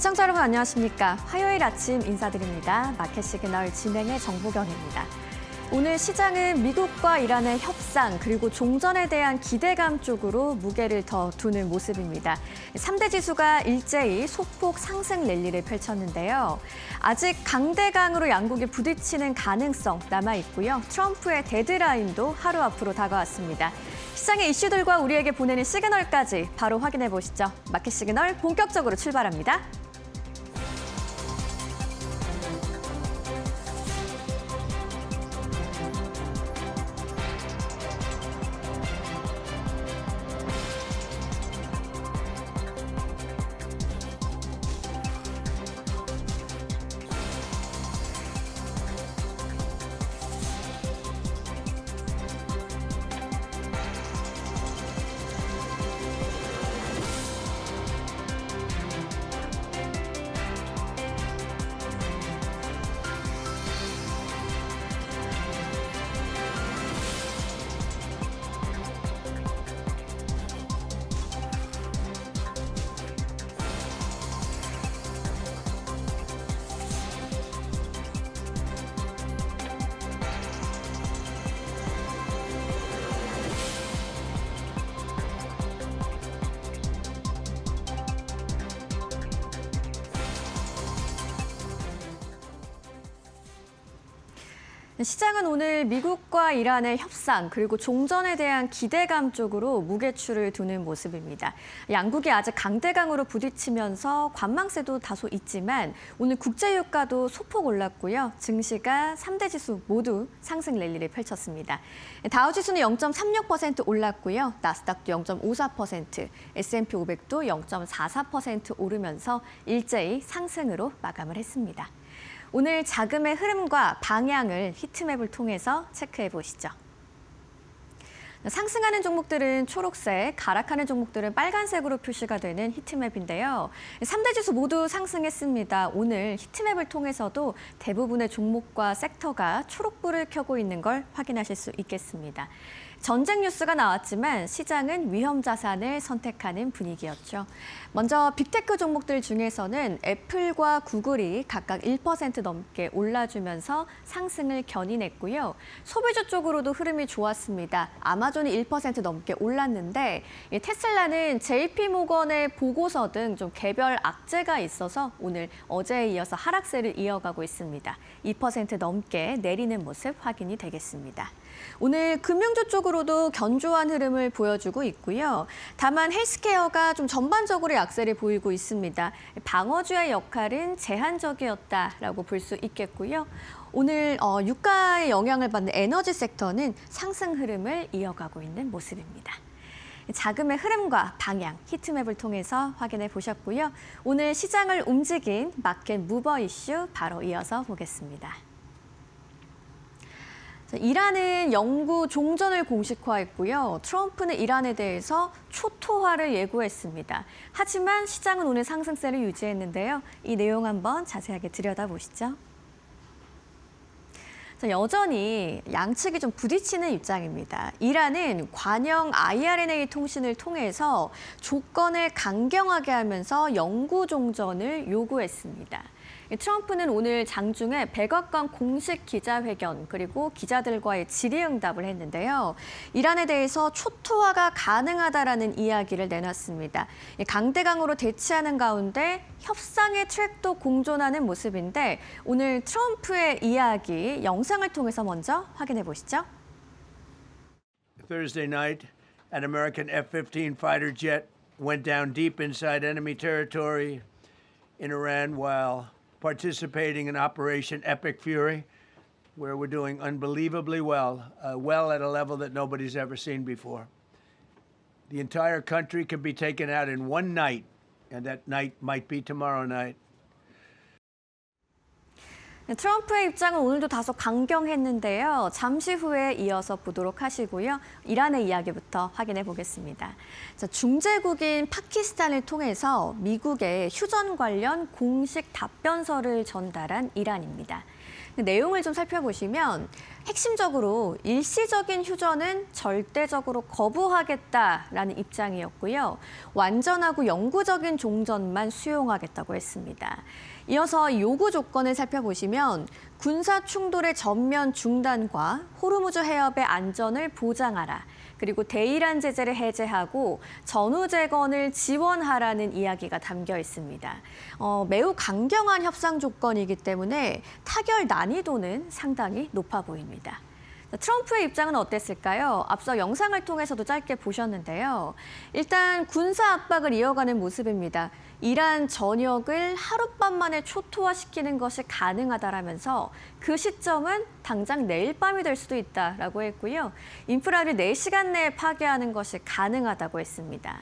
시청자 여러분 안녕하십니까? 화요일 아침 인사드립니다. 마켓 시그널 진행의 정보경입니다. 오늘 시장은 미국과 이란의 협상 그리고 종전에 대한 기대감 쪽으로 무게를 더 두는 모습입니다. 3대 지수가 일제히 소폭 상승 랠리를 펼쳤는데요. 아직 강대강으로 양국이 부딪히는 가능성 남아있고요. 트럼프의 데드라인도 하루 앞으로 다가왔습니다. 시장의 이슈들과 우리에게 보내는 시그널까지 바로 확인해 보시죠. 마켓 시그널 본격적으로 출발합니다. 시장은 오늘 미국과 이란의 협상 그리고 종전에 대한 기대감 쪽으로 무게추를 두는 모습입니다. 양국이 아직 강대강으로 부딪히면서 관망세도 다소 있지만 오늘 국제유가도 소폭 올랐고요. 증시가 3대 지수 모두 상승 랠리를 펼쳤습니다. 다우지수는 0.36% 올랐고요. 나스닥도 0.54%, S&P 500도 0.44% 오르면서 일제히 상승으로 마감을 했습니다. 오늘 자금의 흐름과 방향을 히트맵을 통해서 체크해 보시죠. 상승하는 종목들은 초록색, 하락하는 종목들은 빨간색으로 표시가 되는 히트맵인데요. 3대 지수 모두 상승했습니다. 오늘 히트맵을 통해서도 대부분의 종목과 섹터가 초록불을 켜고 있는 걸 확인하실 수 있겠습니다. 전쟁 뉴스가 나왔지만 시장은 위험 자산을 선택하는 분위기였죠. 먼저 빅테크 종목들 중에서는 애플과 구글이 각각 1% 넘게 올라주면서 상승을 견인했고요. 소비주 쪽으로도 흐름이 좋았습니다. 아마존이 1% 넘게 올랐는데 테슬라는 JP모건의 보고서 등 좀 개별 악재가 있어서 오늘 어제에 이어서 하락세를 이어가고 있습니다. 2% 넘게 내리는 모습 확인이 되겠습니다. 오늘 금융주 쪽으로도 견조한 흐름을 보여주고 있고요. 다만 헬스케어가 좀 전반적으로 약세를 보이고 있습니다. 방어주의 역할은 제한적이었다라고 볼 수 있겠고요. 오늘 유가의 영향을 받는 에너지 섹터는 상승 흐름을 이어가고 있는 모습입니다. 자금의 흐름과 방향, 히트맵을 통해서 확인해 보셨고요. 오늘 시장을 움직인 마켓 무버 이슈 바로 이어서 보겠습니다. 이란은 영구 종전을 공식화했고요. 트럼프는 이란에 대해서 초토화를 예고했습니다. 하지만 시장은 오늘 상승세를 유지했는데요. 이 내용 한번 자세하게 들여다보시죠. 여전히 양측이 좀 부딪히는 입장입니다. 이란은 관영 IRNA 통신을 통해서 조건을 강경하게 하면서 영구 종전을 요구했습니다. 트럼프는 오늘 장중에 백악관 공식 기자회견 그리고 기자들과의 질의응답을 했는데요. 이란에 대해서 초토화가 가능하다라는 이야기를 내놨습니다. 강대강으로 대치하는 가운데 협상의 트랙도 공존하는 모습인데 오늘 트럼프의 이야기 영상을 통해서 먼저 확인해 보시죠. Thursday night, an American F-15 fighter jet went down deep inside enemy territory in Iran while participating in Operation Epic Fury, where we're doing unbelievably well, well at a level that nobody's ever seen before. The entire country can be taken out in one night, and that night might be tomorrow night. 트럼프의 입장은 오늘도 다소 강경했는데요. 잠시 후에 이어서 보도록 하시고요. 이란의 이야기부터 확인해 보겠습니다. 중재국인 파키스탄을 통해서 미국에 휴전 관련 공식 답변서를 전달한 이란입니다. 내용을 좀 살펴보시면 핵심적으로 일시적인 휴전은 절대적으로 거부하겠다라는 입장이었고요. 완전하고 영구적인 종전만 수용하겠다고 했습니다. 이어서 요구 조건을 살펴보시면 군사 충돌의 전면 중단과 호르무즈 해협의 안전을 보장하라. 그리고 대이란 제재를 해제하고 전후 재건을 지원하라는 이야기가 담겨 있습니다. 매우 강경한 협상 조건이기 때문에 타결 난이도는 상당히 높아 보입니다. 트럼프의 입장은 어땠을까요? 앞서 영상을 통해서도 짧게 보셨는데요. 일단 군사 압박을 이어가는 모습입니다. 이란 전역을 하룻밤 만에 초토화시키는 것이 가능하다라면서 그 시점은 당장 내일 밤이 될 수도 있다라고 했고요. 인프라를 4시간 내에 파괴하는 것이 가능하다고 했습니다.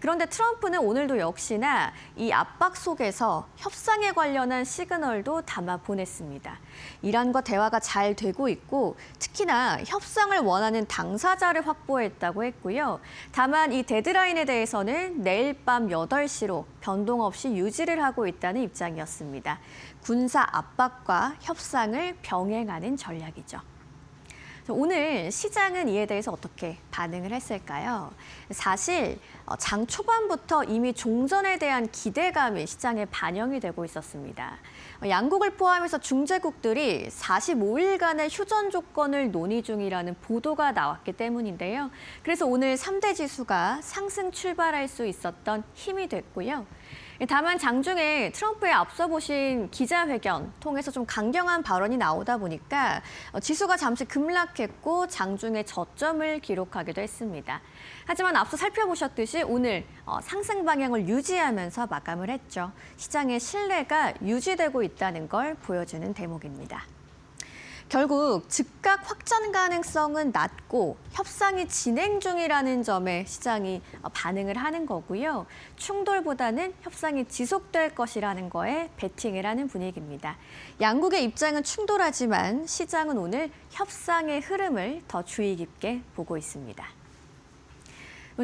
그런데 트럼프는 오늘도 역시나 이 압박 속에서 협상에 관련한 시그널도 담아 보냈습니다. 이란과 대화가 잘 되고 있고 특히나 협상을 원하는 당사자를 확보했다고 했고요. 다만 이 데드라인에 대해서는 내일 밤 8시로 변동 없이 유지를 하고 있다는 입장이었습니다. 군사 압박과 협상을 병행하는 전략이죠. 오늘 시장은 이에 대해서 어떻게 반응을 했을까요? 사실 장 초반부터 이미 종전에 대한 기대감이 시장에 반영이 되고 있었습니다. 양국을 포함해서 중재국들이 45일간의 휴전 조건을 논의 중이라는 보도가 나왔기 때문인데요. 그래서 오늘 3대 지수가 상승 출발할 수 있었던 힘이 됐고요. 다만 장중에 트럼프의 앞서 보신 기자회견 통해서 좀 강경한 발언이 나오다 보니까 지수가 잠시 급락했고 장중에 저점을 기록하기도 했습니다. 하지만 앞서 살펴보셨듯이 오늘 상승 방향을 유지하면서 마감을 했죠. 시장의 신뢰가 유지되고 있다는 걸 보여주는 대목입니다. 결국 즉각 확전 가능성은 낮고 협상이 진행 중이라는 점에 시장이 반응을 하는 거고요. 충돌보다는 협상이 지속될 것이라는 거에 베팅을 하는 분위기입니다. 양국의 입장은 충돌하지만 시장은 오늘 협상의 흐름을 더 주의 깊게 보고 있습니다.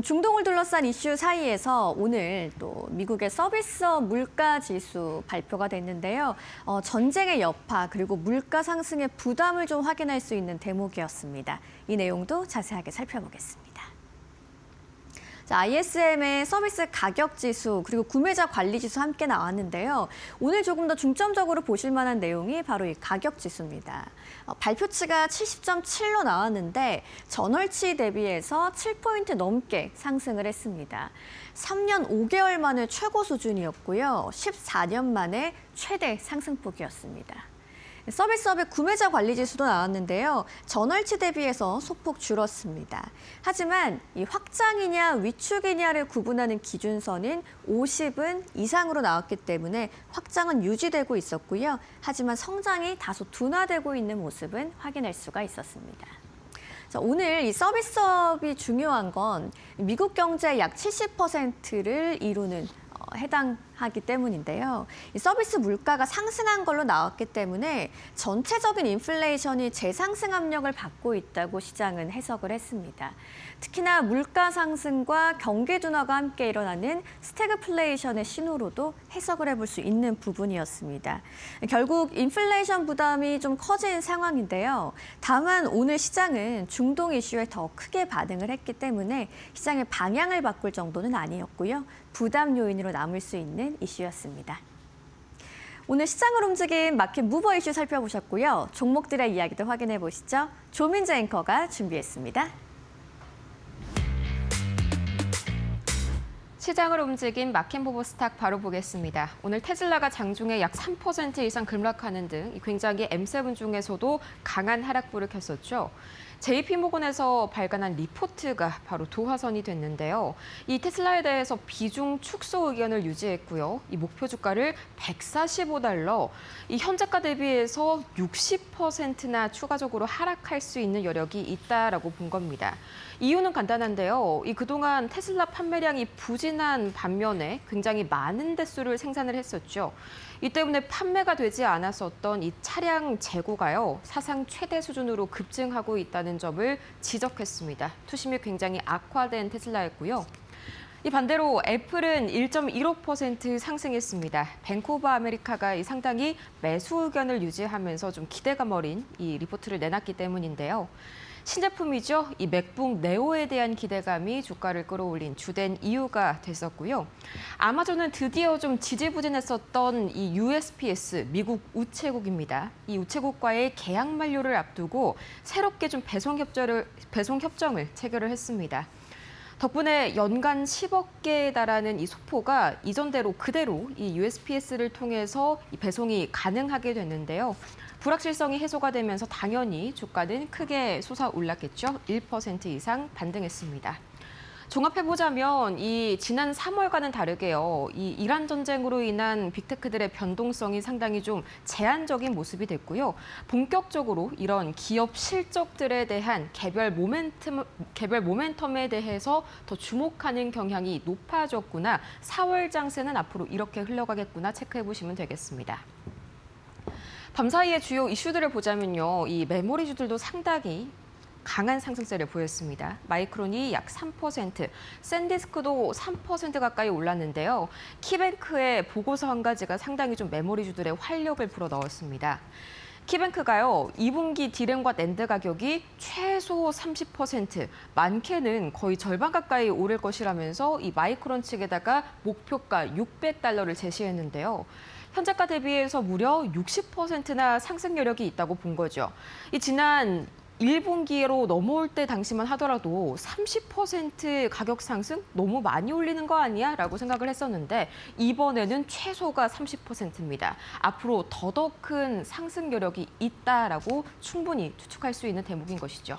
중동을 둘러싼 이슈 사이에서 오늘 또 미국의 서비스업 물가 지수 발표가 됐는데요. 전쟁의 여파 그리고 물가 상승의 부담을 좀 확인할 수 있는 대목이었습니다. 이 내용도 자세하게 살펴보겠습니다. 자, ISM의 서비스 가격 지수 그리고 구매자 관리 지수 함께 나왔는데요. 오늘 조금 더 중점적으로 보실 만한 내용이 바로 이 가격 지수입니다. 발표치가 70.7로 나왔는데 전월치 대비해서 7포인트 넘게 상승을 했습니다. 3년 5개월 만에 최고 수준이었고요. 14년 만에 최대 상승폭이었습니다. 서비스업의 구매자 관리 지수도 나왔는데요. 전월치 대비해서 소폭 줄었습니다. 하지만 이 확장이냐 위축이냐를 구분하는 기준선인 50은 이상으로 나왔기 때문에 확장은 유지되고 있었고요. 하지만 성장이 다소 둔화되고 있는 모습은 확인할 수가 있었습니다. 오늘 이 서비스업이 중요한 건 미국 경제의 약 70%를 이루는 해당하기 때문인데요. 이 서비스 물가가 상승한 걸로 나왔기 때문에 전체적인 인플레이션이 재상승 압력을 받고 있다고 시장은 해석을 했습니다. 특히나 물가 상승과 경기 둔화가 함께 일어나는 스태그플레이션의 신호로도 해석을 해볼 수 있는 부분이었습니다. 결국 인플레이션 부담이 좀 커진 상황인데요. 다만 오늘 시장은 중동 이슈에 더 크게 반응을 했기 때문에 시장의 방향을 바꿀 정도는 아니었고요. 부담 요인으로 남을 수 있는 이슈였습니다. 오늘 시장을 움직인 마켓 무버 이슈 살펴보셨고요. 종목들의 이야기도 확인해 보시죠. 조민재 앵커가 준비했습니다. 시장을 움직인 마켓무버 스탁 바로 보겠습니다. 오늘 테슬라가 장중에 약 3% 이상 급락하는 등 굉장히 M7 중에서도 강한 하락부를 켰었죠. JP모건에서 발간한 리포트가 바로 도화선이 됐는데요. 이 테슬라에 대해서 비중 축소 의견을 유지했고요. 이 목표 주가를 $145, 이 현재가 대비해서 60%나 추가적으로 하락할 수 있는 여력이 있다라고 본 겁니다. 이유는 간단한데요. 이 그동안 테슬라 판매량이 부진한 반면에 굉장히 많은 대수를 생산을 했었죠. 이 때문에 판매가 되지 않았었던 이 차량 재고가요, 사상 최대 수준으로 급증하고 있다는 점을 지적했습니다. 투심이 굉장히 악화된 테슬라였고요. 이 반대로 애플은 1.15% 상승했습니다. 뱅크 오브 아메리카가 이 상당히 매수 의견을 유지하면서 좀 기대감 어린 이 리포트를 내놨기 때문인데요. 신제품이죠. 이 맥북 네오에 대한 기대감이 주가를 끌어올린 주된 이유가 됐었고요. 아마존은 드디어 좀 지지부진했었던 이 USPS, 미국 우체국입니다. 이 우체국과의 계약 만료를 앞두고 새롭게 좀 배송 협정을 체결을 했습니다. 덕분에 연간 10억 개에 달하는 이 소포가 이전대로 그대로 이 USPS를 통해서 이 배송이 가능하게 됐는데요. 불확실성이 해소가 되면서 당연히 주가는 크게 솟아올랐겠죠. 1% 이상 반등했습니다. 종합해보자면 이 지난 3월과는 다르게요. 이 이란 전쟁으로 인한 빅테크들의 변동성이 상당히 좀 제한적인 모습이 됐고요. 본격적으로 이런 기업 실적들에 대한 개별 모멘텀에 대해서 더 주목하는 경향이 높아졌구나. 4월 장세는 앞으로 이렇게 흘러가겠구나 체크해보시면 되겠습니다. 밤사이의 주요 이슈들을 보자면요. 이 메모리주들도 상당히 강한 상승세를 보였습니다. 마이크론이 약 3%, 샌디스크도 3% 가까이 올랐는데요. 키뱅크의 보고서 한 가지가 상당히 좀 메모리주들의 활력을 불어넣었습니다. 키뱅크가요, 2분기 디램과 낸드 가격이 최소 30%, 많게는 거의 절반 가까이 오를 것이라면서 이 마이크론 측에다가 목표가 $600를 제시했는데요. 현재가 대비해서 무려 60%나 상승 여력이 있다고 본 거죠. 이 지난 1분기로 넘어올 때 당시만 하더라도 30% 가격 상승 너무 많이 올리는 거 아니야? 라고 생각을 했었는데 이번에는 최소가 30%입니다. 앞으로 더더 큰 상승 여력이 있다라고 충분히 추측할 수 있는 대목인 것이죠.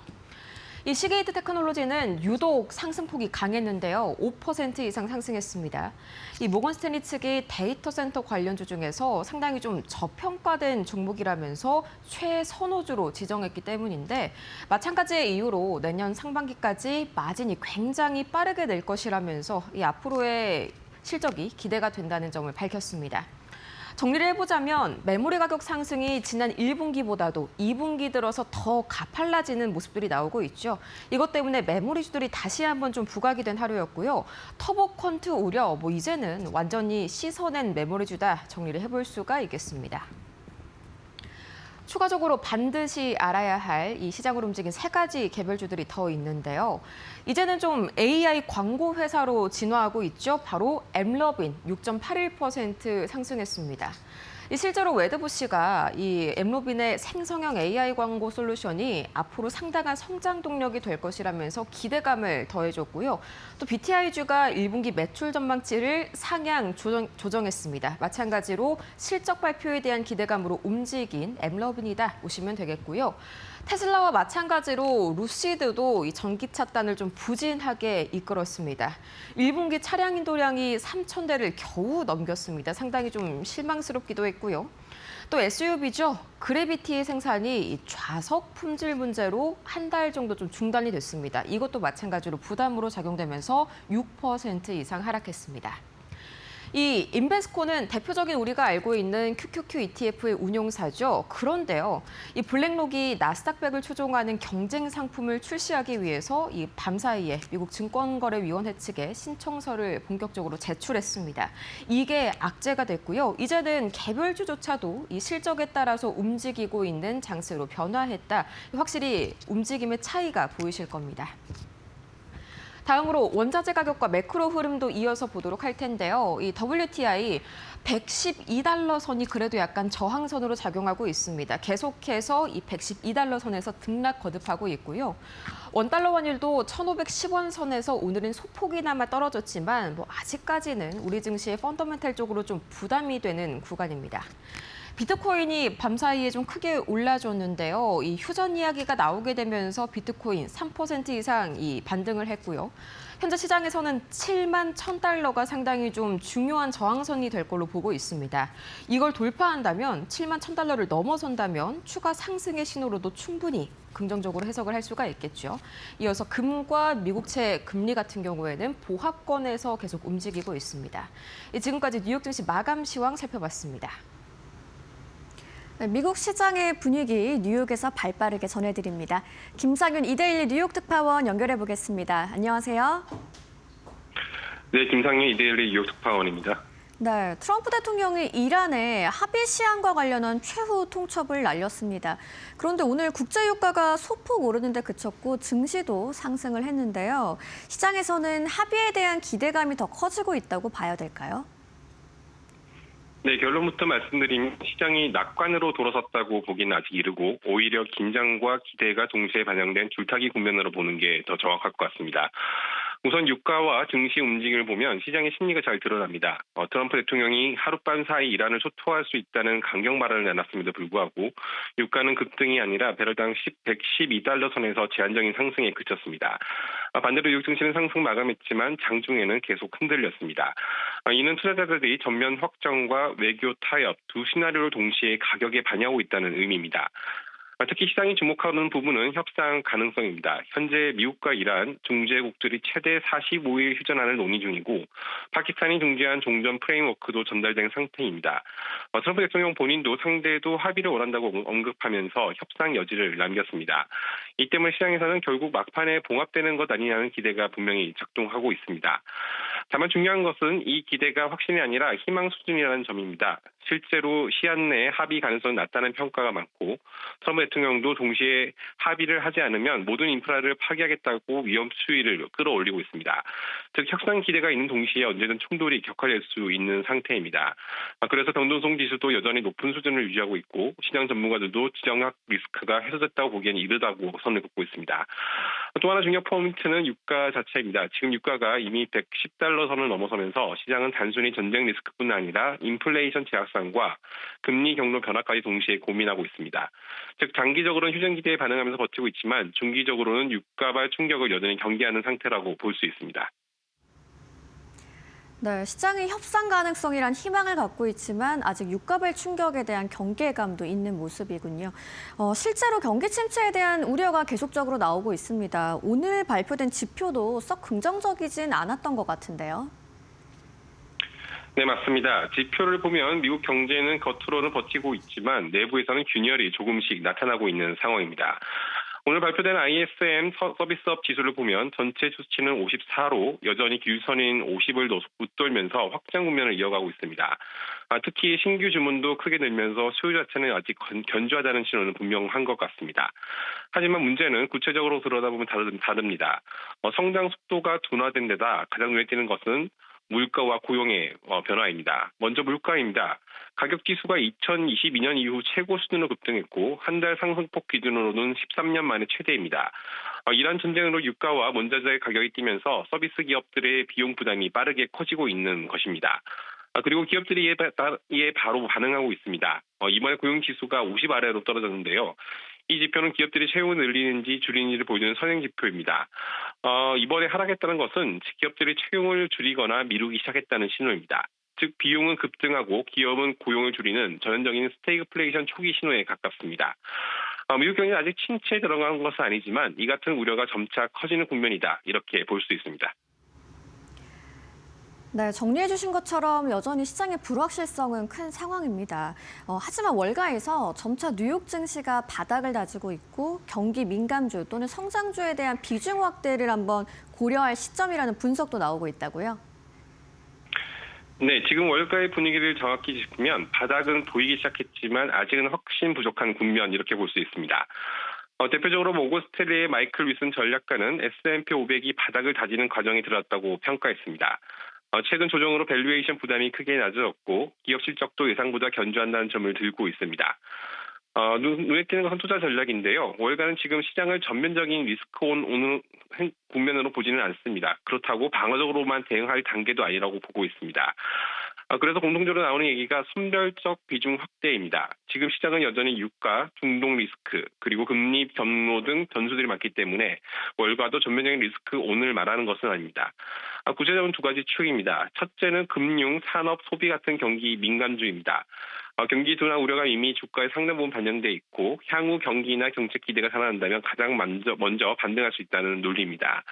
이 시게이트 테크놀로지는 유독 상승폭이 강했는데요. 5% 이상 상승했습니다. 이 모건 스탠리 측이 데이터 센터 관련주 중에서 상당히 좀 저평가된 종목이라면서 최선호주로 지정했기 때문인데 마찬가지의 이유로 내년 상반기까지 마진이 굉장히 빠르게 낼 것이라면서 이 앞으로의 실적이 기대가 된다는 점을 밝혔습니다. 정리를 해보자면 메모리 가격 상승이 지난 1분기보다도 2분기 들어서 더 가팔라지는 모습들이 나오고 있죠. 이것 때문에 메모리주들이 다시 한번 좀 부각이 된 하루였고요. 터보 퀀트 우려, 이제는 완전히 씻어낸 메모리주다 정리를 해볼 수가 있겠습니다. 추가적으로 반드시 알아야 할 이 시장을 움직인 세 가지 개별주들이 더 있는데요. 이제는 좀 AI 광고 회사로 진화하고 있죠. 바로 엠러빈 6.81% 상승했습니다. 실제로 웨드부시가 이 엠러빈의 생성형 AI 광고 솔루션이 앞으로 상당한 성장 동력이 될 것이라면서 기대감을 더해줬고요. 또 BTI주가 1분기 매출 전망치를 상향 조정했습니다. 마찬가지로 실적 발표에 대한 기대감으로 움직인 엠러빈이다 보시면 되겠고요. 테슬라와 마찬가지로 루시드도 이 전기차단을 좀 부진하게 이끌었습니다. 1분기 차량 인도량이 3,000대를 겨우 넘겼습니다. 상당히 좀 실망스럽기도 했고요. 또 SUV죠. 그래비티의 생산이 이 좌석 품질 문제로 한 달 정도 좀 중단이 됐습니다. 이것도 마찬가지로 부담으로 작용되면서 6% 이상 하락했습니다. 이 인베스코는 대표적인 우리가 알고 있는 QQQ ETF의 운용사죠. 그런데요, 이 블랙록이 나스닥백을 추종하는 경쟁 상품을 출시하기 위해서 이 밤사이에 미국 증권거래위원회 측에 신청서를 본격적으로 제출했습니다. 이게 악재가 됐고요. 이제는 개별주조차도 이 실적에 따라서 움직이고 있는 장세로 변화했다. 확실히 움직임의 차이가 보이실 겁니다. 다음으로 원자재 가격과 매크로 흐름도 이어서 보도록 할 텐데요. 이 WTI 112달러 선이 그래도 약간 저항선으로 작용하고 있습니다. 계속해서 이 112달러 선에서 등락 거듭하고 있고요. 원달러 환율도 1,510원 선에서 오늘은 소폭이나마 떨어졌지만 아직까지는 우리 증시의 펀더멘탈적으로 좀 부담이 되는 구간입니다. 비트코인이 밤사이에 좀 크게 올라줬는데요. 이 휴전 이야기가 나오게 되면서 비트코인 3% 이상 반등을 했고요. 현재 시장에서는 7만 1,000달러가 상당히 좀 중요한 저항선이 될 걸로 보고 있습니다. 이걸 돌파한다면 7만 1,000달러를 넘어선다면 추가 상승의 신호로도 충분히 긍정적으로 해석을 할 수가 있겠죠. 이어서 금과 미국채 금리 같은 경우에는 보합권에서 계속 움직이고 있습니다. 지금까지 뉴욕 증시 마감 시황 살펴봤습니다. 네, 미국 시장의 분위기 뉴욕에서 발빠르게 전해드립니다. 김상윤 이데일리 뉴욕 특파원 연결해 보겠습니다. 안녕하세요. 네, 김상희 이데일리 뉴욕 특파원입니다. 네, 트럼프 대통령이 이란에 합의 시한과 관련한 최후 통첩을 날렸습니다. 그런데 오늘 국제유가가 소폭 오르는데 그쳤고 증시도 상승을 했는데요. 시장에서는 합의에 대한 기대감이 더 커지고 있다고 봐야 될까요? 네, 결론부터 말씀드리면 시장이 낙관으로 돌아섰다고 보기는 아직 이르고 오히려 긴장과 기대가 동시에 반영된 줄타기 국면으로 보는 게 더 정확할 것 같습니다. 우선 유가와 증시 움직임을 보면 시장의 심리가 잘 드러납니다. 트럼프 대통령이 하룻밤 사이 이란을 초토화할 수 있다는 강경 발언을 내놨음에도 불구하고 유가는 급등이 아니라 배럴당 112달러 선에서 제한적인 상승에 그쳤습니다. 반대로 뉴욕 증시는 상승 마감했지만 장중에는 계속 흔들렸습니다. 이는 투자자들이 전면 확정과 외교 타협 두 시나리오를 동시에 가격에 반영하고 있다는 의미입니다. 특히 시장이 주목하는 부분은 협상 가능성입니다. 현재 미국과 이란, 중재국들이 최대 45일 휴전안을 논의 중이고 파키스탄이 중재한 종전 프레임워크도 전달된 상태입니다. 트럼프 대통령 본인도 상대도 합의를 원한다고 언급하면서 협상 여지를 남겼습니다. 이 때문에 시장에서는 결국 막판에 봉합되는 것 아니냐는 기대가 분명히 작동하고 있습니다. 다만 중요한 것은 이 기대가 확신이 아니라 희망 수준이라는 점입니다. 실제로 시한 내에 합의 가능성이 낮다는 평가가 많고 트럼프 대통령도 동시에 합의를 하지 않으면 모든 인프라를 파기하겠다고 위험 수위를 끌어올리고 있습니다. 즉 협상 기대가 있는 동시에 언제든 충돌이 격화될 수 있는 상태입니다. 그래서 변동성 지수도 여전히 높은 수준을 유지하고 있고 시장 전문가들도 지정학 리스크가 해소됐다고 보기에는 이르다고 선을 긋고 있습니다. 또 하나 중요한 포인트는 유가 자체입니다. 지금 유가가 이미 110달러 선을 넘어서면서 시장은 단순히 전쟁 리스크뿐 아니라 인플레이션 제약상과 금리 경로 변화까지 동시에 고민하고 있습니다. 즉 장기적으로는 휴전 기대에 반응하면서 버티고 있지만 중기적으로는 유가발 충격을 여전히 경계하는 상태라고 볼 수 있습니다. 네, 시장이 협상 가능성이란 희망을 갖고 있지만 아직 유가별 충격에 대한 경계감도 있는 모습이군요. 실제로 경기 침체에 대한 우려가 계속적으로 나오고 있습니다. 오늘 발표된 지표도 썩 긍정적이진 않았던 것 같은데요. 네, 맞습니다. 지표를 보면 미국 경제는 겉으로는 버티고 있지만 내부에서는 균열이 조금씩 나타나고 있는 상황입니다. 오늘 발표된 ISM 서비스업 지수를 보면 전체 수치는 54로 여전히 길선인 50을 웃돌면서 확장 국면을 이어가고 있습니다. 특히 신규 주문도 크게 늘면서 수요 자체는 아직 견조하다는 신호는 분명한 것 같습니다. 하지만 문제는 구체적으로 들여다보면 다릅니다. 성장 속도가 둔화된 데다 가장 눈에 띄는 것은 물가와 고용의 변화입니다. 먼저 물가입니다. 가격 지수가 2022년 이후 최고 수준으로 급등했고 한 달 상승폭 기준으로는 13년 만에 최대입니다. 이란 전쟁으로 유가와 원자재의 가격이 뛰면서 서비스 기업들의 비용 부담이 빠르게 커지고 있는 것입니다. 그리고 기업들이 이에 바로 반응하고 있습니다. 이번에 고용 지수가 50 아래로 떨어졌는데요. 이 지표는 기업들이 채용을 늘리는지 줄이는지를 보여주는 선행 지표입니다. 이번에 하락했다는 것은 기업들이 채용을 줄이거나 미루기 시작했다는 신호입니다. 즉 비용은 급등하고 기업은 고용을 줄이는 전형적인 스태그플레이션 초기 신호에 가깝습니다. 미국 경제는 아직 침체에 들어간 것은 아니지만 이 같은 우려가 점차 커지는 국면이다. 이렇게 볼 수 있습니다. 네, 정리해 주신 것처럼 여전히 시장의 불확실성은 큰 상황입니다. 하지만 월가에서 점차 뉴욕 증시가 바닥을 다지고 있고 경기 민감주 또는 성장주에 대한 비중 확대를 한번 고려할 시점이라는 분석도 나오고 있다고요? 네, 지금 월가의 분위기를 정확히 짚으면 바닥은 보이기 시작했지만 아직은 훨씬 부족한 국면 이렇게 볼 수 있습니다. 대표적으로 모건 스탠리의 마이클 위슨 전략가는 S&P 500이 바닥을 다지는 과정에 들어왔다고 평가했습니다. 최근 조정으로 밸류에이션 부담이 크게 낮아졌고 기업 실적도 예상보다 견조한다는 점을 들고 있습니다. 눈에 띄는 것은 투자 전략인데요. 월가는 지금 시장을 전면적인 리스크 온 국면으로 보지는 않습니다. 그렇다고 방어적으로만 대응할 단계도 아니라고 보고 있습니다. 그래서 공통적으로 나오는 얘기가 선별적 비중 확대입니다. 지금 시장은 여전히 유가, 중동 리스크, 그리고 금리 경로 등 변수들이 많기 때문에 월가도 전면적인 리스크 온을 말하는 것은 아닙니다. 구체적으로 두 가지 축입니다. 첫째는 금융, 산업, 소비 같은 경기 민감주입니다. 경기 둔화 우려가 이미 주가에 상당 부분 반영돼 있고 향후 경기나 정책 기대가 살아난다면 가장 먼저 반등할 수 있다는 논리입니다.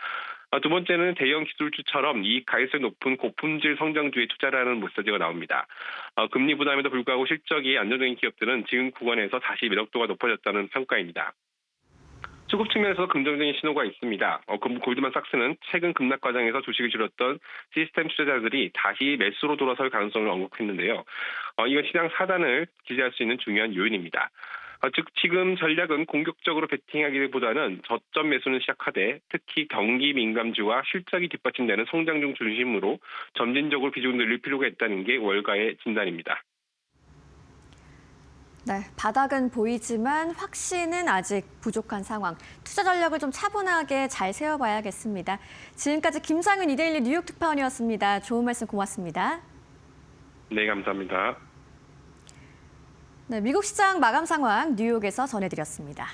두 번째는 대형 기술주처럼 이익 가액성이 높은 고품질 성장주에 투자라는 메시지가 나옵니다. 금리 부담에도 불구하고 실적이 안정적인 기업들은 지금 구간에서 다시 매력도가 높아졌다는 평가입니다. 수급 측면에서 긍정적인 신호가 있습니다. 골드만삭스는 최근 급락 과정에서 주식을 줄였던 시스템 투자자들이 다시 매수로 돌아설 가능성을 언급했는데요. 이건 시장 사단을 지지할 수 있는 중요한 요인입니다. 즉 지금 전략은 공격적으로 베팅하기보다는 저점 매수는 시작하되 특히 경기 민감주와 실적이 뒷받침되는 성장중 중심으로 점진적으로 비중을 늘릴 필요가 있다는 게 월가의 진단입니다. 네, 바닥은 보이지만 확신은 아직 부족한 상황. 투자 전략을 좀 차분하게 잘 세워봐야겠습니다. 지금까지 김상윤 이데일리 뉴욕 특파원이었습니다. 좋은 말씀 고맙습니다. 네, 감사합니다. 네, 미국 시장 마감 상황 뉴욕에서 전해드렸습니다.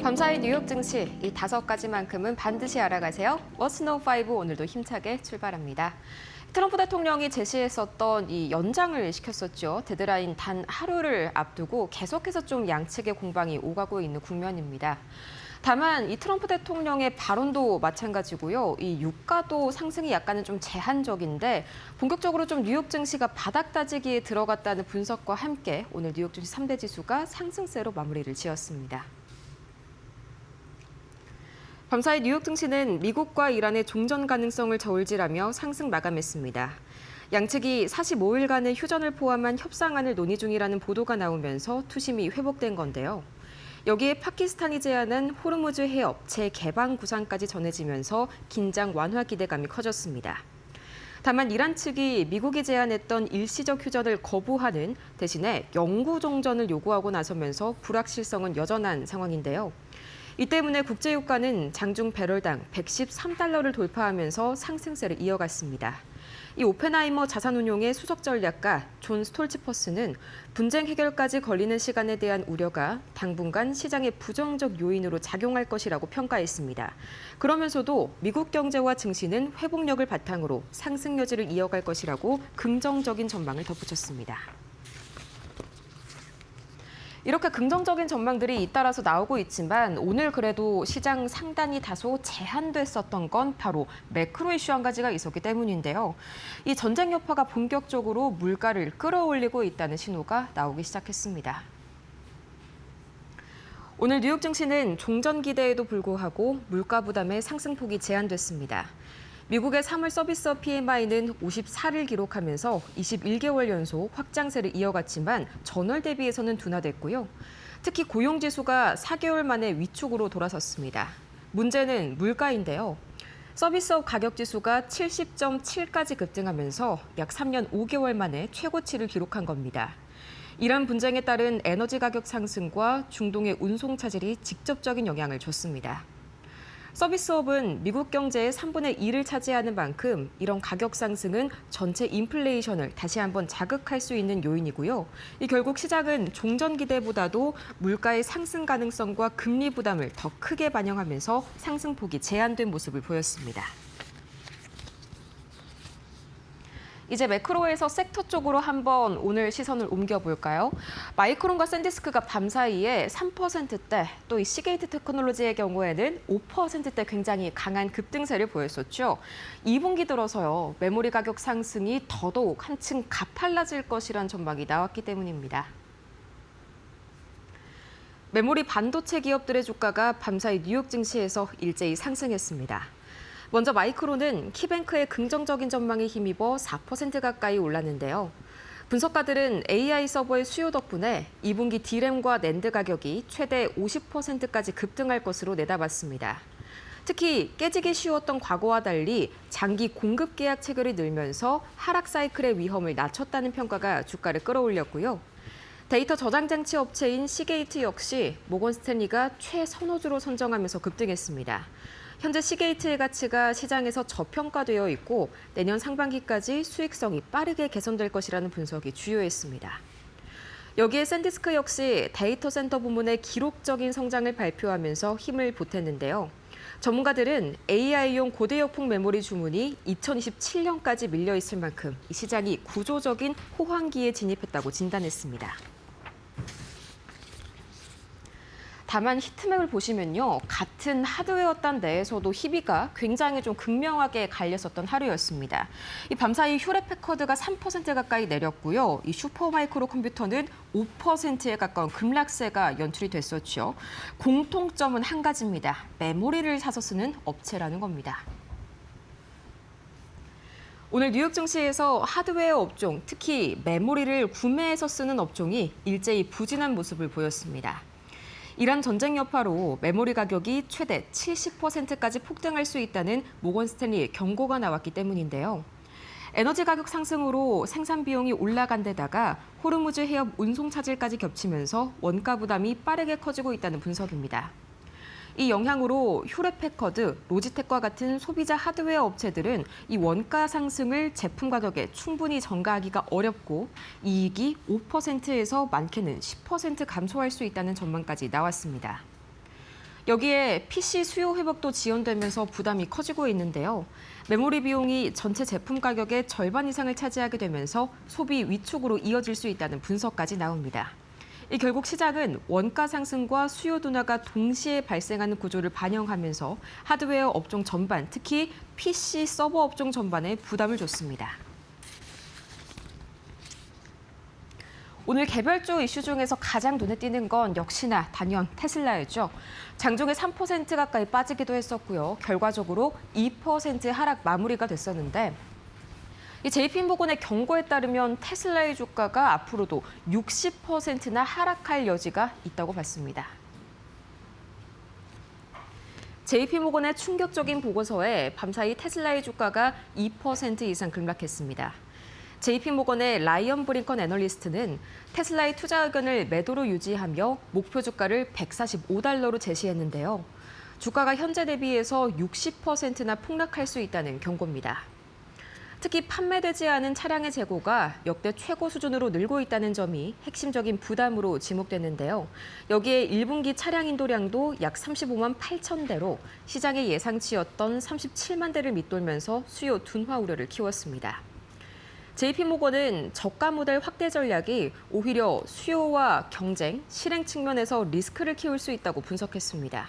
밤사이 뉴욕 증시 이 5가지만큼은 반드시 알아가세요. What's Know 5 오늘도 힘차게 출발합니다. 트럼프 대통령이 제시했었던 이 연장을 시켰었죠. 데드라인 단 하루를 앞두고 계속해서 좀 양측의 공방이 오가고 있는 국면입니다. 다만 이 트럼프 대통령의 발언도 마찬가지고요. 이 유가도 상승이 약간은 좀 제한적인데 본격적으로 좀 뉴욕 증시가 바닥 다지기에 들어갔다는 분석과 함께 오늘 뉴욕 증시 3대 지수가 상승세로 마무리를 지었습니다. 밤사이 뉴욕 증시는 미국과 이란의 종전 가능성을 저울질하며 상승 마감했습니다. 양측이 45일간의 휴전을 포함한 협상안을 논의 중이라는 보도가 나오면서 투심이 회복된 건데요. 여기에 파키스탄이 제안한 호르무즈 해협 재개방 구상까지 전해지면서 긴장 완화 기대감이 커졌습니다. 다만 이란 측이 미국이 제안했던 일시적 휴전을 거부하는 대신에 영구종전을 요구하고 나서면서 불확실성은 여전한 상황인데요. 이 때문에 국제유가는 장중 배럴당 113달러를 돌파하면서 상승세를 이어갔습니다. 이 오펜하이머 자산운용의 수석 전략가 존 스톨츠퍼스는 분쟁 해결까지 걸리는 시간에 대한 우려가 당분간 시장의 부정적 요인으로 작용할 것이라고 평가했습니다. 그러면서도 미국 경제와 증시는 회복력을 바탕으로 상승 여지를 이어갈 것이라고 긍정적인 전망을 덧붙였습니다. 이렇게 긍정적인 전망들이 잇따라서 나오고 있지만 오늘 그래도 시장 상단이 다소 제한됐었던 건 바로 매크로 이슈 한 가지가 있었기 때문인데요. 이 전쟁 여파가 본격적으로 물가를 끌어올리고 있다는 신호가 나오기 시작했습니다. 오늘 뉴욕 증시는 종전 기대에도 불구하고 물가 부담의 상승폭이 제한됐습니다. 미국의 3월 서비스업 PMI는 54를 기록하면서 21개월 연속 확장세를 이어갔지만 전월 대비해서는 둔화됐고요. 특히 고용지수가 4개월 만에 위축으로 돌아섰습니다. 문제는 물가인데요. 서비스업 가격지수가 70.7까지 급등하면서 약 3년 5개월 만에 최고치를 기록한 겁니다. 이란 분쟁에 따른 에너지 가격 상승과 중동의 운송 차질이 직접적인 영향을 줬습니다. 서비스업은 미국 경제의 3분의 1을 차지하는 만큼 이런 가격 상승은 전체 인플레이션을 다시 한번 자극할 수 있는 요인이고요. 이 결국 시장은 종전 기대보다도 물가의 상승 가능성과 금리 부담을 더 크게 반영하면서 상승폭이 제한된 모습을 보였습니다. 이제 매크로에서 섹터 쪽으로 한번 오늘 시선을 옮겨볼까요? 마이크론과 샌디스크가 밤사이에 3%대, 또 이 시게이트 테크놀로지의 경우에는 5%대 굉장히 강한 급등세를 보였었죠. 2분기 들어서요, 메모리 가격 상승이 더더욱 한층 가팔라질 것이란 전망이 나왔기 때문입니다. 메모리 반도체 기업들의 주가가 밤사이 뉴욕 증시에서 일제히 상승했습니다. 먼저 마이크론은 키뱅크의 긍정적인 전망에 힘입어 4% 가까이 올랐는데요. 분석가들은 AI 서버의 수요 덕분에 2분기 D램과 낸드 가격이 최대 50%까지 급등할 것으로 내다봤습니다. 특히 깨지기 쉬웠던 과거와 달리 장기 공급 계약 체결이 늘면서 하락 사이클의 위험을 낮췄다는 평가가 주가를 끌어올렸고요. 데이터 저장 장치 업체인 시게이트 역시 모건 스탠리가 최선호주로 선정하면서 급등했습니다. 현재 시게이트의 가치가 시장에서 저평가되어 있고 내년 상반기까지 수익성이 빠르게 개선될 것이라는 분석이 주요했습니다. 여기에 샌디스크 역시 데이터 센터 부문의 기록적인 성장을 발표하면서 힘을 보탰는데요. 전문가들은 AI용 고대역폭 메모리 주문이 2027년까지 밀려 있을 만큼 이 시장이 구조적인 호황기에 진입했다고 진단했습니다. 다만 히트맵을 보시면요. 같은 하드웨어 단 내에서도 희비가 굉장히 좀 극명하게 갈렸었던 하루였습니다. 이 밤사이 휴렛패커드가 3% 가까이 내렸고요. 이 슈퍼마이크로 컴퓨터는 5%에 가까운 급락세가 연출이 됐었죠. 공통점은 한 가지입니다. 메모리를 사서 쓰는 업체라는 겁니다. 오늘 뉴욕 증시에서 하드웨어 업종, 특히 메모리를 구매해서 쓰는 업종이 일제히 부진한 모습을 보였습니다. 이란 전쟁 여파로 메모리 가격이 최대 70%까지 폭등할 수 있다는 모건 스탠리의 경고가 나왔기 때문인데요. 에너지 가격 상승으로 생산 비용이 올라간 데다가 호르무즈 해협 운송 차질까지 겹치면서 원가 부담이 빠르게 커지고 있다는 분석입니다. 이 영향으로 휴렛패커드, 로지텍과 같은 소비자 하드웨어 업체들은 이 원가 상승을 제품 가격에 충분히 전가하기가 어렵고 이익이 5%에서 많게는 10% 감소할 수 있다는 전망까지 나왔습니다. 여기에 PC 수요 회복도 지연되면서 부담이 커지고 있는데요. 메모리 비용이 전체 제품 가격의 절반 이상을 차지하게 되면서 소비 위축으로 이어질 수 있다는 분석까지 나옵니다. 결국 시장은 원가 상승과 수요 둔화가 동시에 발생하는 구조를 반영하면서 하드웨어 업종 전반, 특히 PC 서버 업종 전반에 부담을 줬습니다. 오늘 개별주 이슈 중에서 가장 눈에 띄는 건 역시나 단연 테슬라였죠. 장중에 3% 가까이 빠지기도 했었고요. 결과적으로 2% 하락 마무리가 됐었는데 이 JP모건의 경고에 따르면 테슬라의 주가가 앞으로도 60%나 하락할 여지가 있다고 봤습니다. JP모건의 충격적인 보고서에 밤사이 테슬라의 주가가 2% 이상 급락했습니다. JP모건의 라이언 브링컨 애널리스트는 테슬라의 투자 의견을 매도로 유지하며 목표 주가를 $145로 제시했는데요. 주가가 현재 대비해서 60%나 폭락할 수 있다는 경고입니다. 특히 판매되지 않은 차량의 재고가 역대 최고 수준으로 늘고 있다는 점이 핵심적인 부담으로 지목되는데요. 여기에 1분기 차량 인도량도 약 35만 8천 대로 시장의 예상치였던 37만 대를 밑돌면서 수요 둔화 우려를 키웠습니다. JP모건은 저가 모델 확대 전략이 오히려 수요와 경쟁, 실행 측면에서 리스크를 키울 수 있다고 분석했습니다.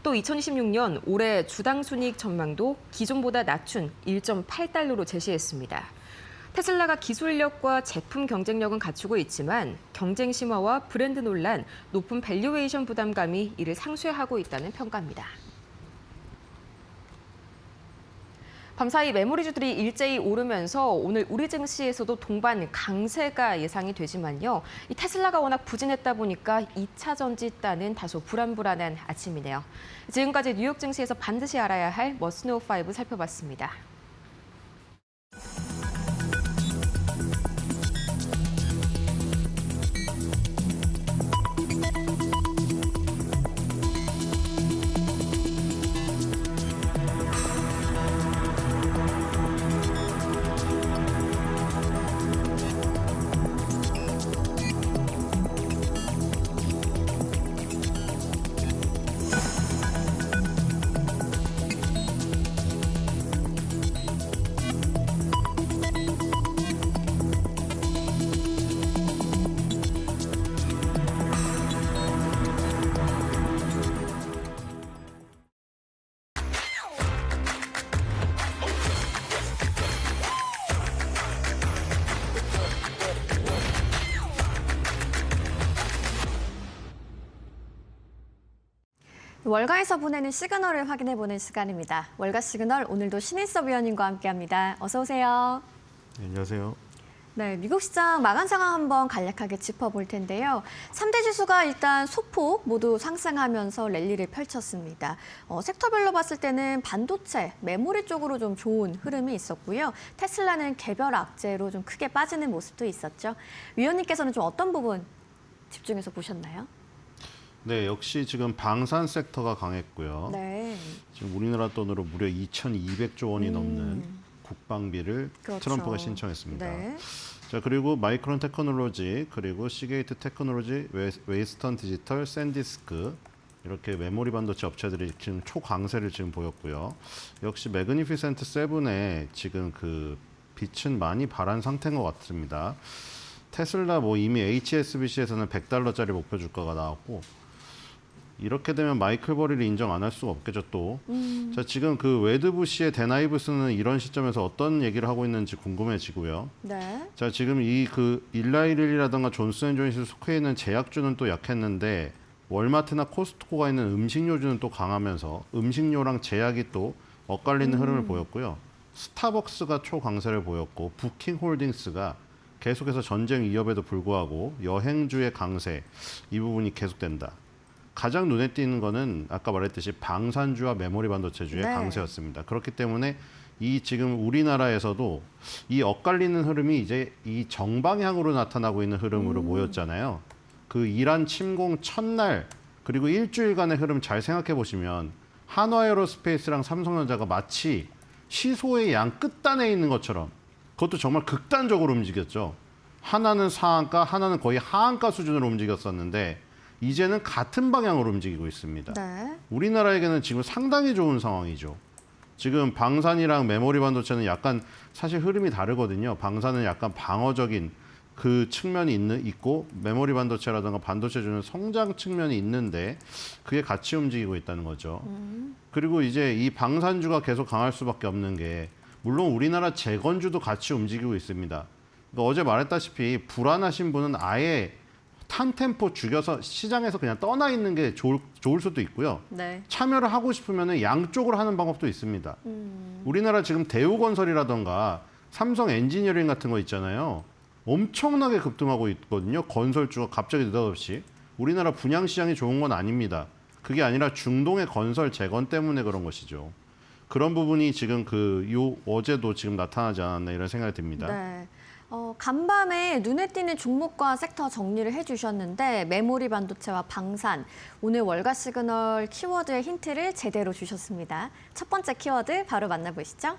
또 2026년 올해 주당 순이익 전망도 기존보다 낮춘 1.8달러로 제시했습니다. 테슬라가 기술력과 제품 경쟁력은 갖추고 있지만 경쟁 심화와 브랜드 논란, 높은 밸류에이션 부담감이 이를 상쇄하고 있다는 평가입니다. 밤사이 메모리주들이 일제히 오르면서 오늘 우리 증시에서도 동반 강세가 예상이 되지만요. 이 테슬라가 워낙 부진했다 보니까 2차 전지 따는 다소 불안불안한 아침이네요. 지금까지 뉴욕 증시에서 반드시 알아야 할 머스노우 5 살펴봤습니다. 월가에서 보내는 시그널을 확인해보는 시간입니다. 월가 시그널 오늘도 신일섭 위원님과 함께합니다. 어서 오세요. 네, 안녕하세요. 네, 미국 시장 마감 상황 한번 간략하게 짚어볼 텐데요. 3대 지수가 일단 소폭 모두 상승하면서 랠리를 펼쳤습니다. 섹터별로 봤을 때는 반도체, 메모리 쪽으로 좀 좋은 흐름이 있었고요. 테슬라는 개별 악재로 좀 크게 빠지는 모습도 있었죠. 위원님께서는 좀 어떤 부분 집중해서 보셨나요? 네, 역시 지금 방산 섹터가 강했고요. 네. 지금 우리나라 돈으로 무려 2,200조 원이 넘는 국방비를 그렇죠. 트럼프가 신청했습니다. 네. 자, 그리고 마이크론 테크놀로지, 그리고 시게이트 테크놀로지, 웨스턴 디지털, 샌디스크 이렇게 메모리 반도체 업체들이 지금 초강세를 지금 보였고요. 역시 매그니피센트 7에 지금 그 빛은 많이 발한 상태인 것 같습니다. 테슬라 뭐 이미 HSBC에서는 $100짜리 목표 주가가 나왔고 이렇게 되면 마이클 버리를 인정 안 할 수가 없겠죠 또. 자, 지금 그 웨드부시의 데나이브스는 이런 시점에서 어떤 얘기를 하고 있는지 궁금해지고요. 네. 자, 지금 이 그 일라이릴이라든가 존슨앤존슨에 속해 있는 제약주는 또 약했는데 월마트나 코스트코가 있는 음식료주는 또 강하면서 음식료랑 제약이 또 엇갈리는 흐름을 보였고요. 스타벅스가 초강세를 보였고 부킹홀딩스가 계속해서 전쟁 위협에도 불구하고 여행주의 강세 이 부분이 계속된다. 가장 눈에 띄는 거는 아까 말했듯이 방산주와 메모리 반도체주의 네. 강세였습니다. 그렇기 때문에 이 지금 우리나라에서도 이 엇갈리는 흐름이 이제 이 정방향으로 나타나고 있는 흐름으로 모였잖아요. 그 이란 침공 첫날 그리고 일주일간의 흐름 잘 생각해 보시면 한화에어로스페이스랑 삼성전자가 마치 시소의 양 끝단에 있는 것처럼 그것도 정말 극단적으로 움직였죠. 하나는 상한가, 하나는 거의 하한가 수준으로 움직였었는데 이제는 같은 방향으로 움직이고 있습니다. 네. 우리나라에게는 지금 상당히 좋은 상황이죠. 지금 방산이랑 메모리 반도체는 약간 사실 흐름이 다르거든요. 방산은 약간 방어적인 그 측면이 있고 메모리 반도체라든가 반도체주는 성장 측면이 있는데 그게 같이 움직이고 있다는 거죠. 그리고 이제 이 방산주가 계속 강할 수밖에 없는 게 물론 우리나라 재건주도 같이 움직이고 있습니다. 그러니까 어제 말했다시피 불안하신 분은 아예 탄템포 죽여서 시장에서 그냥 떠나 있는 게 좋을 수도 있고요. 네. 참여를 하고 싶으면 양쪽으로 하는 방법도 있습니다. 우리나라 지금 대우건설이라던가 삼성 엔지니어링 같은 거 있잖아요. 엄청나게 급등하고 있거든요. 건설주가 갑자기 느닷없이. 우리나라 분양시장이 좋은 건 아닙니다. 그게 아니라 중동의 건설 재건 때문에 그런 것이죠. 그런 부분이 지금 어제도 지금 나타나지 않았나 이런 생각이 듭니다. 네. 간밤에 눈에 띄는 종목과 섹터 정리를 해주셨는데 메모리 반도체와 방산, 오늘 월가 시그널 키워드의 힌트를 제대로 주셨습니다. 첫 번째 키워드 바로 만나보시죠.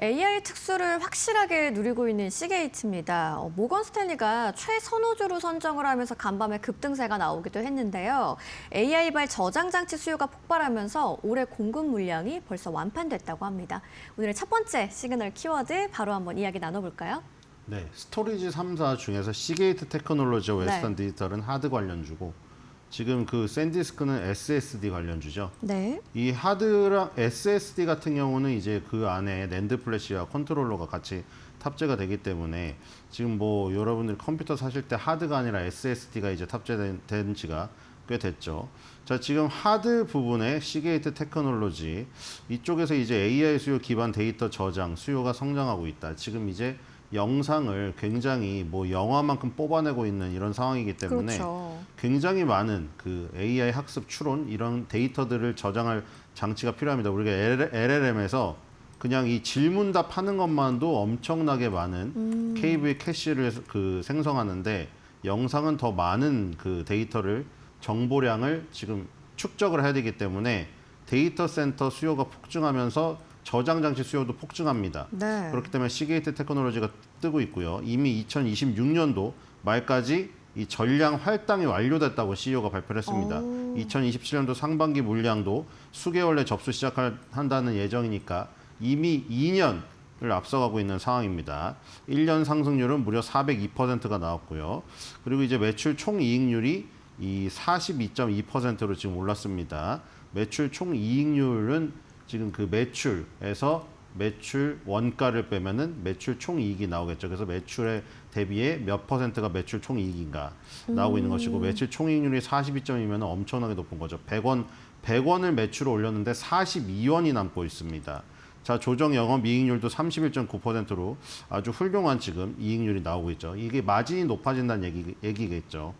AI 특수를 확실하게 누리고 있는 시게이트입니다. 모건 스탠리가 최선호주로 선정을 하면서 간밤에 급등세가 나오기도 했는데요. AI발 저장 장치 수요가 폭발하면서 올해 공급 물량이 벌써 완판됐다고 합니다. 오늘의 첫 번째 시그널 키워드 바로 한번 이야기 나눠볼까요? 네, 스토리지 3사 중에서 시게이트 테크놀로지와 웨스턴 네. 디지털은 하드 관련주고 지금 그 샌디스크는 SSD 관련주죠. 네. 이 하드랑 SSD 같은 경우는 이제 그 안에 낸드 플래시와 컨트롤러가 같이 탑재가 되기 때문에 지금 뭐 여러분들 컴퓨터 사실 때 하드가 아니라 SSD가 이제 탑재된 지가 꽤 됐죠. 자, 지금 하드 부분에 시게이트 테크놀로지 이쪽에서 이제 AI 수요 기반 데이터 저장 수요가 성장하고 있다. 지금 이제 영상을 굉장히 뭐 영화만큼 뽑아내고 있는 이런 상황이기 때문에 그렇죠. 굉장히 많은 그 AI 학습 추론 이런 데이터들을 저장할 장치가 필요합니다. 우리가 LLM에서 그냥 이 질문답 하는 것만도 엄청나게 많은 KV 캐시를 그 생성하는데 영상은 더 많은 그 데이터를 정보량을 지금 축적을 해야 되기 때문에 데이터 센터 수요가 폭증하면서 저장 장치 수요도 폭증합니다. 네. 그렇기 때문에 시게이트 테크놀로지가 뜨고 있고요. 이미 2026년도 말까지 이 전량 할당이 완료됐다고 CEO가 발표를 했습니다. 2027년도 상반기 물량도 수개월 내 접수 시작한다는 예정이니까 이미 2년을 앞서가고 있는 상황입니다. 1년 상승률은 무려 402%가 나왔고요. 그리고 이제 매출 총이익률이 이 42.2%로 지금 올랐습니다. 매출 총이익률은 지금 그 매출에서 매출 원가를 빼면은 매출 총이익이 나오겠죠. 그래서 매출에 대비해 몇 퍼센트가 매출 총이익인가 나오고 있는 것이고 매출 총이익률이 42점이면 엄청나게 높은 거죠. 100원을 매출을 올렸는데 42원이 남고 있습니다. 자, 조정 영업이익률도 31.9%로 아주 훌륭한 지금 이익률이 나오고 있죠. 이게 마진이 높아진다는 얘기겠죠.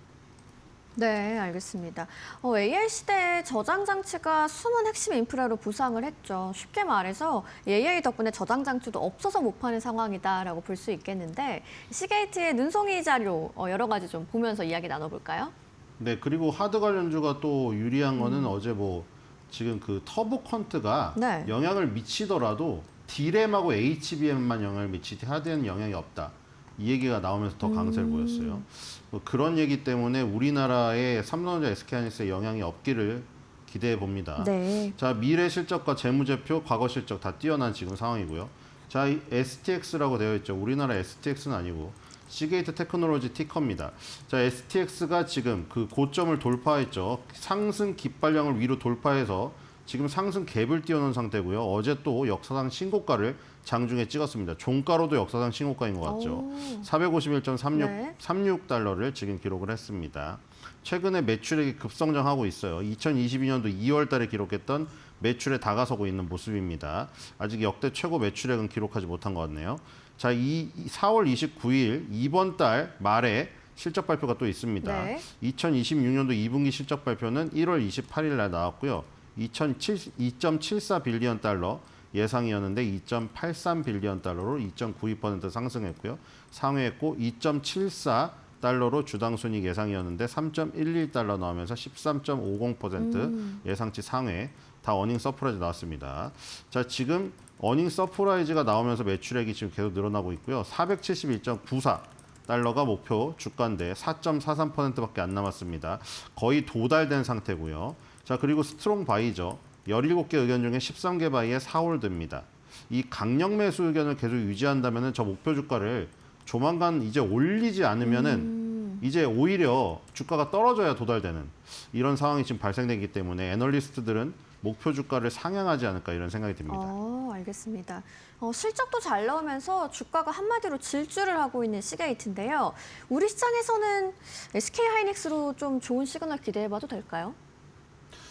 네, 알겠습니다. AI 시대에 저장 장치가 숨은 핵심 인프라로 부상을 했죠. 쉽게 말해서 AI 덕분에 저장 장치도 없어서 못 파는 상황이다라고 볼 수 있겠는데 시게이트의 눈송이 자료 여러 가지 좀 보면서 이야기 나눠볼까요? 네, 그리고 하드 관련주가 또 유리한 거는 어제 뭐 지금 그 터보 퀀트가 네. 영향을 미치더라도 D램하고 HBM만 영향을 미치지 하드에는 영향이 없다. 이 얘기가 나오면서 더 강세를 보였어요. 뭐 그런 얘기 때문에 우리나라의 삼성전자, SK하이닉스에 영향이 없기를 기대해 봅니다. 네. 자, 미래 실적과 재무제표, 과거 실적 다 뛰어난 지금 상황이고요. 자, 이 STX라고 되어 있죠. 우리나라 STX는 아니고 시게이트 테크놀로지 티커입니다. 자, STX가 지금 그 고점을 돌파했죠. 상승 깃발령을 위로 돌파해서 지금 상승 갭을 띄워놓은 상태고요. 어제 또 역사상 신고가를 장중에 찍었습니다. 종가로도 역사상 신고가인 것 같죠. 451.36달러를 지금 기록을 했습니다. 최근에 매출액이 급성장하고 있어요. 2022년도 2월 달에 기록했던 매출에 다가서고 있는 모습입니다. 아직 역대 최고 매출액은 기록하지 못한 것 같네요. 자, 4월 29일 이번 달 말에 실적 발표가 또 있습니다. 네. 2026년도 2분기 실적 발표는 1월 28일 날 나왔고요. 2.74 빌리언 달러 예상이었는데 2.83 빌리언 달러로 2.92% 상승했고요. 상회했고 2.74 달러로 주당 순이익 예상이었는데 3.11 달러 나오면서 13.50% 예상치 상회. 다 어닝 서프라이즈 나왔습니다. 자, 지금 어닝 서프라이즈가 나오면서 매출액이 지금 계속 늘어나고 있고요. 471.94 달러가 목표 주가인데 4.43%밖에 안 남았습니다. 거의 도달된 상태고요. 자, 그리고 스트롱 바이죠. 17개 의견 중에 13개 바이에 4홀드입니다. 이 강력 매수 의견을 계속 유지한다면 저 목표 주가를 조만간 이제 올리지 않으면은 이제 오히려 주가가 떨어져야 도달되는 이런 상황이 지금 발생되기 때문에 애널리스트들은 목표 주가를 상향하지 않을까 이런 생각이 듭니다. 알겠습니다. 실적도 잘 나오면서 주가가 한마디로 질주를 하고 있는 시게이트인데요. 우리 시장에서는 SK하이닉스로 좀 좋은 시그널 기대해봐도 될까요?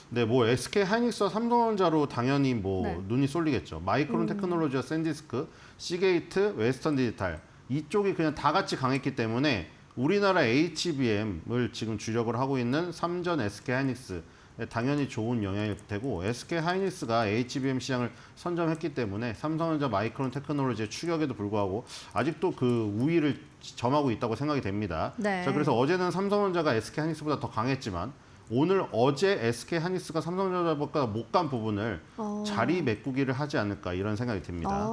네, 뭐 SK 하이닉스와 삼성전자로 당연히 뭐 네. 눈이 쏠리겠죠. 마이크론 테크놀로지와 샌디스크, 시게이트, 웨스턴 디지털 이쪽이 그냥 다 같이 강했기 때문에 우리나라 HBM을 지금 주력을 하고 있는 삼전 SK 하이닉스에 당연히 좋은 영향일 테고 SK 하이닉스가 HBM 시장을 선점했기 때문에 삼성전자 마이크론 테크놀로지의 추격에도 불구하고 아직도 그 우위를 점하고 있다고 생각이 됩니다. 네. 자, 그래서 어제는 삼성전자가 SK 하이닉스보다 더 강했지만 어제 SK 하이닉스가 삼성전자보다 못 간 부분을 자리 메꾸기를 하지 않을까 이런 생각이 듭니다.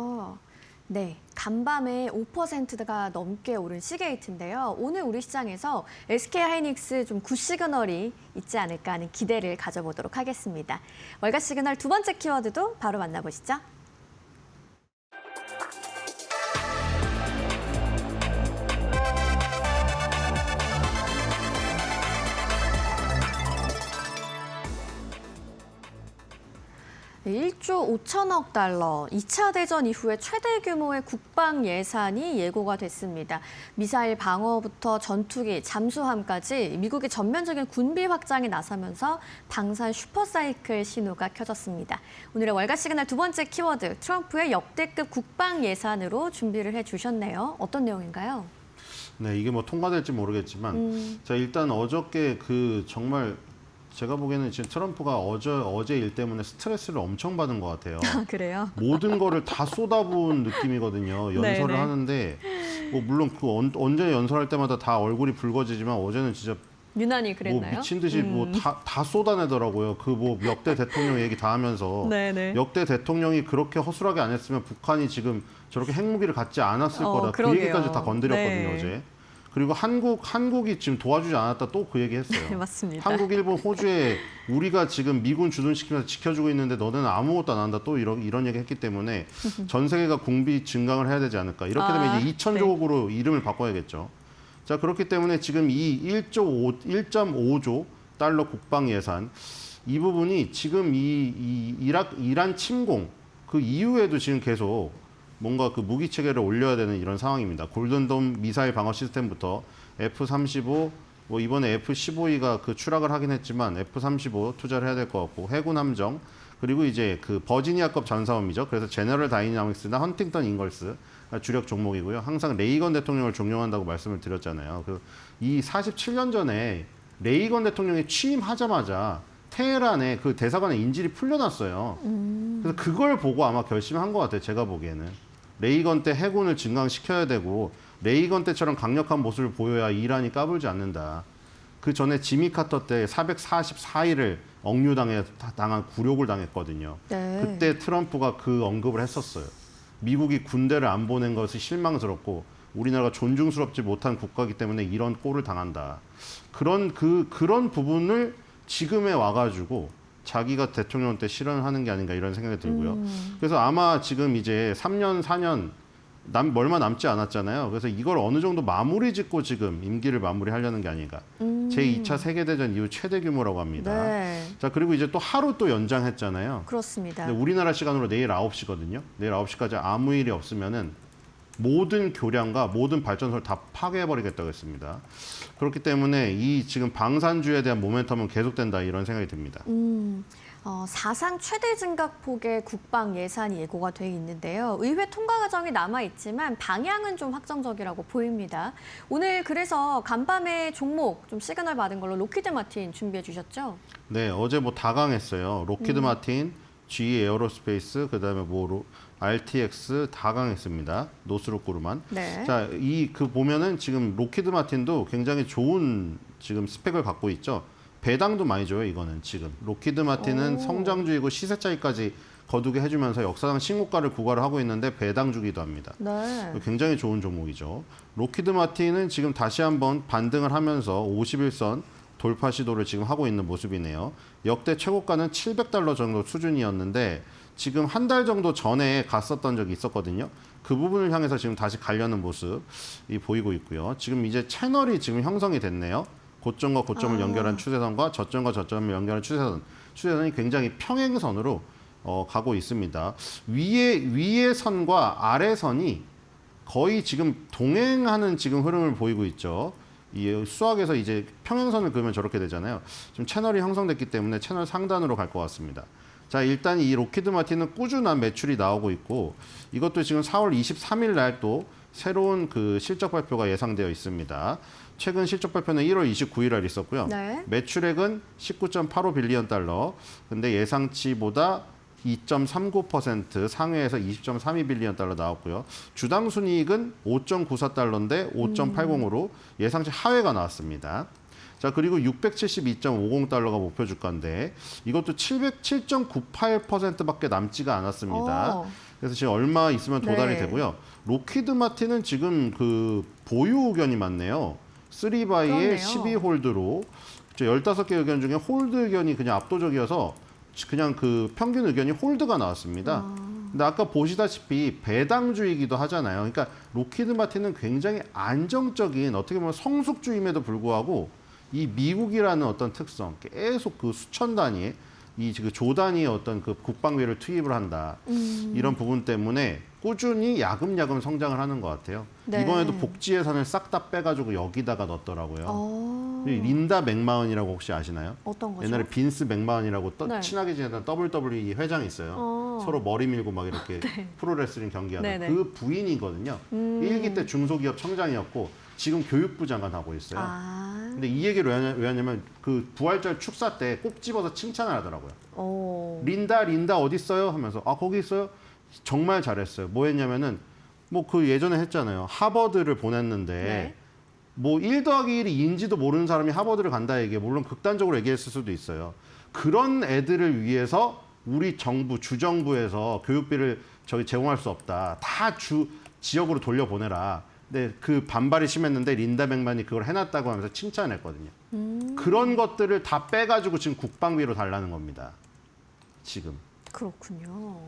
네, 간밤에 5%가 넘게 오른 시게이트인데요. 오늘 우리 시장에서 SK하이닉스 좀 굿시그널이 있지 않을까 하는 기대를 가져보도록 하겠습니다. 월가 시그널 두 번째 키워드도 바로 만나보시죠. 네, 1조 5천억 달러, 2차 대전 이후에 최대 규모의 국방 예산이 예고가 됐습니다. 미사일 방어부터 전투기, 잠수함까지 미국이 전면적인 군비 확장에 나서면서 방산 슈퍼사이클 신호가 켜졌습니다. 오늘의 월가 시그널 두 번째 키워드, 트럼프의 역대급 국방 예산으로 준비를 해주셨네요. 어떤 내용인가요? 네, 이게 뭐 통과될지 모르겠지만 자, 일단 어저께 그 정말 제가 보기에는 지금 트럼프가 어제 일 때문에 스트레스를 엄청 받은 것 같아요. 그래요? 모든 거를 다 쏟아부은 느낌이거든요. 연설을 네네. 하는데 뭐 물론 그 언제 연설할 때마다 다 얼굴이 붉어지지만 어제는 진짜 유난히 뭐 그랬나요? 미친 듯이 뭐 다 쏟아내더라고요. 그 뭐 역대 대통령 얘기 다 하면서 네네. 역대 대통령이 그렇게 허술하게 안 했으면 북한이 지금 저렇게 핵무기를 갖지 않았을 거다. 그 그러게요. 얘기까지 다 건드렸거든요, 네. 어제. 그리고 한국이 지금 도와주지 않았다 또 그 얘기 했어요. 네, 맞습니다. 한국, 일본, 호주에 우리가 지금 미군 주둔시키면서 지켜주고 있는데 너네는 아무것도 안 한다 또 이런 얘기 했기 때문에 전 세계가 군비 증강을 해야 되지 않을까. 이렇게 되면 이제 2,000조국으로 이름을 바꿔야겠죠. 자, 그렇기 때문에 지금 이 1.5조 달러 국방 예산 이 부분이 지금 이 이란 침공 그 이후에도 지금 계속 뭔가 그 무기 체계를 올려야 되는 이런 상황입니다. 골든돔 미사일 방어 시스템부터 F-35, 뭐 이번에 F-15E가 그 추락을 하긴 했지만 F-35 투자를 해야 될 것 같고 해군 함정 그리고 이제 그 버지니아급 전사범이죠. 그래서 제너럴 다이나믹스나 헌팅턴 인걸스 주력 종목이고요. 항상 레이건 대통령을 존경한다고 말씀을 드렸잖아요. 이 47년 전에 레이건 대통령이 취임하자마자 테헤란에 그 대사관의 인질이 풀려났어요. 그래서 그걸 보고 아마 결심한 것 같아요. 제가 보기에는. 레이건 때 해군을 증강시켜야 되고 레이건 때처럼 강력한 모습을 보여야 이란이 까불지 않는다. 그 전에 지미 카터 때 444일을 당한 굴욕을 당했거든요. 네. 그때 트럼프가 그 언급을 했었어요. 미국이 군대를 안 보낸 것이 실망스럽고 우리나라가 존중스럽지 못한 국가이기 때문에 이런 꼴을 당한다. 그런 부분을 지금에 와가지고 자기가 대통령 때 실현하는 게 아닌가 이런 생각이 들고요. 그래서 아마 지금 이제 3년, 4년 얼마 남지 않았잖아요. 그래서 이걸 어느 정도 마무리 짓고 지금 임기를 마무리하려는 게 아닌가. 제2차 세계대전 이후 최대 규모라고 합니다. 네. 자, 그리고 이제 또 하루 또 연장했잖아요. 그렇습니다. 근데 우리나라 시간으로 내일 9시거든요. 내일 9시까지 아무 일이 없으면은 모든 교량과 모든 발전소를 다 파괴해버리겠다고 했습니다. 그렇기 때문에 이 지금 방산주에 대한 모멘텀은 계속된다 이런 생각이 듭니다. 사상 최대 증가폭의 국방 예산이 예고가 돼 있는데요. 의회 통과 과정이 남아있지만 방향은 좀 확정적이라고 보입니다. 오늘 그래서 간밤에 종목 좀 시그널 받은 걸로 로키드 마틴 준비해 주셨죠? 네, 어제 뭐 다 강했어요. 로키드 마틴, GE 에어로스페이스, 그다음에 RTX 다 강했습니다. 노스롭 그루만. 네. 자, 보면은 지금 로키드 마틴도 굉장히 좋은 지금 스펙을 갖고 있죠. 배당도 많이 줘요, 이거는 지금. 로키드 마틴은 성장주이고 시세 차익까지 거두게 해주면서 역사상 신고가를 구가를 하고 있는데 배당 주기도 합니다. 네. 굉장히 좋은 종목이죠. 로키드 마틴은 지금 다시 한번 반등을 하면서 51선 돌파 시도를 지금 하고 있는 모습이네요. 역대 최고가는 $700 정도 수준이었는데 지금 한 달 정도 전에 갔었던 적이 있었거든요. 그 부분을 향해서 지금 다시 가려는 모습이 보이고 있고요. 지금 이제 채널이 지금 형성이 됐네요. 고점과 고점을 연결한 추세선과 저점과 저점을 연결한 추세선이 굉장히 평행선으로 가고 있습니다. 위의 선과 아래 선이 거의 지금 동행하는 지금 흐름을 보이고 있죠. 이 수학에서 이제 평행선을 그으면 저렇게 되잖아요. 지금 채널이 형성됐기 때문에 채널 상단으로 갈 것 같습니다. 자, 일단 이 로키드 마틴은 꾸준한 매출이 나오고 있고 이것도 지금 4월 23일 날 또 새로운 그 실적 발표가 예상되어 있습니다. 최근 실적 발표는 1월 29일 날 있었고요. 네. 매출액은 19.85 빌리언 달러. 근데 예상치보다 2.39% 상회에서 20.32 빌리언 달러 나왔고요. 주당 순이익은 5.94달러인데 5.80으로 예상치 하회가 나왔습니다. 자, 그리고 672.50달러가 목표 주가인데 이것도 709.98%밖에 남지가 않았습니다. 그래서 지금 얼마 있으면 도달이 네. 되고요. 로키드 마틴은 지금 그 보유 의견이 많네요. 3바이의 그렇네요. 12홀드로 15개 의견 중에 홀드 의견이 그냥 압도적이어서 그냥 그 평균 의견이 홀드가 나왔습니다. 근데 아까 보시다시피 배당주의이기도 하잖아요. 그러니까 로키드 마틴은 굉장히 안정적인 어떻게 보면 성숙주임에도 불구하고 이 미국이라는 어떤 특성, 계속 그 수천 단위의 그 조 단위의 어떤 그 국방비를 투입을 한다. 이런 부분 때문에 꾸준히 야금야금 성장을 하는 것 같아요. 네. 이번에도 복지 예산을 싹 다 빼가지고 여기다가 넣었더라고요. 린다 맥마흔이라고 혹시 아시나요? 어떤 거죠? 옛날에 빈스 맥마흔이라고 네. 친하게 지냈던 WWE 회장이 있어요. 서로 머리 밀고 막 이렇게 프로레슬링 경기하는 네네. 그 부인이거든요. 1기 때 중소기업 청장이었고 지금 교육부 장관 하고 있어요. 근데 이 얘기를 왜 하냐면 그 부활절 축사 때 꼭 집어서 칭찬을 하더라고요. 린다 어디 있어요? 하면서 거기 있어요? 정말 잘했어요. 뭐 했냐면은 뭐 그 예전에 했잖아요. 하버드를 보냈는데 네. 뭐 1 더하기 1이 인지도 모르는 사람이 하버드를 간다 얘기해. 물론 극단적으로 얘기했을 수도 있어요. 그런 애들을 위해서 우리 정부, 주정부에서 교육비를 제공할 수 없다. 다 지역으로 돌려보내라. 근데 그 반발이 심했는데 린다 맥만이 그걸 해놨다고 하면서 칭찬했거든요. 그런 것들을 다 빼가지고 지금 국방비로 달라는 겁니다. 지금. 그렇군요.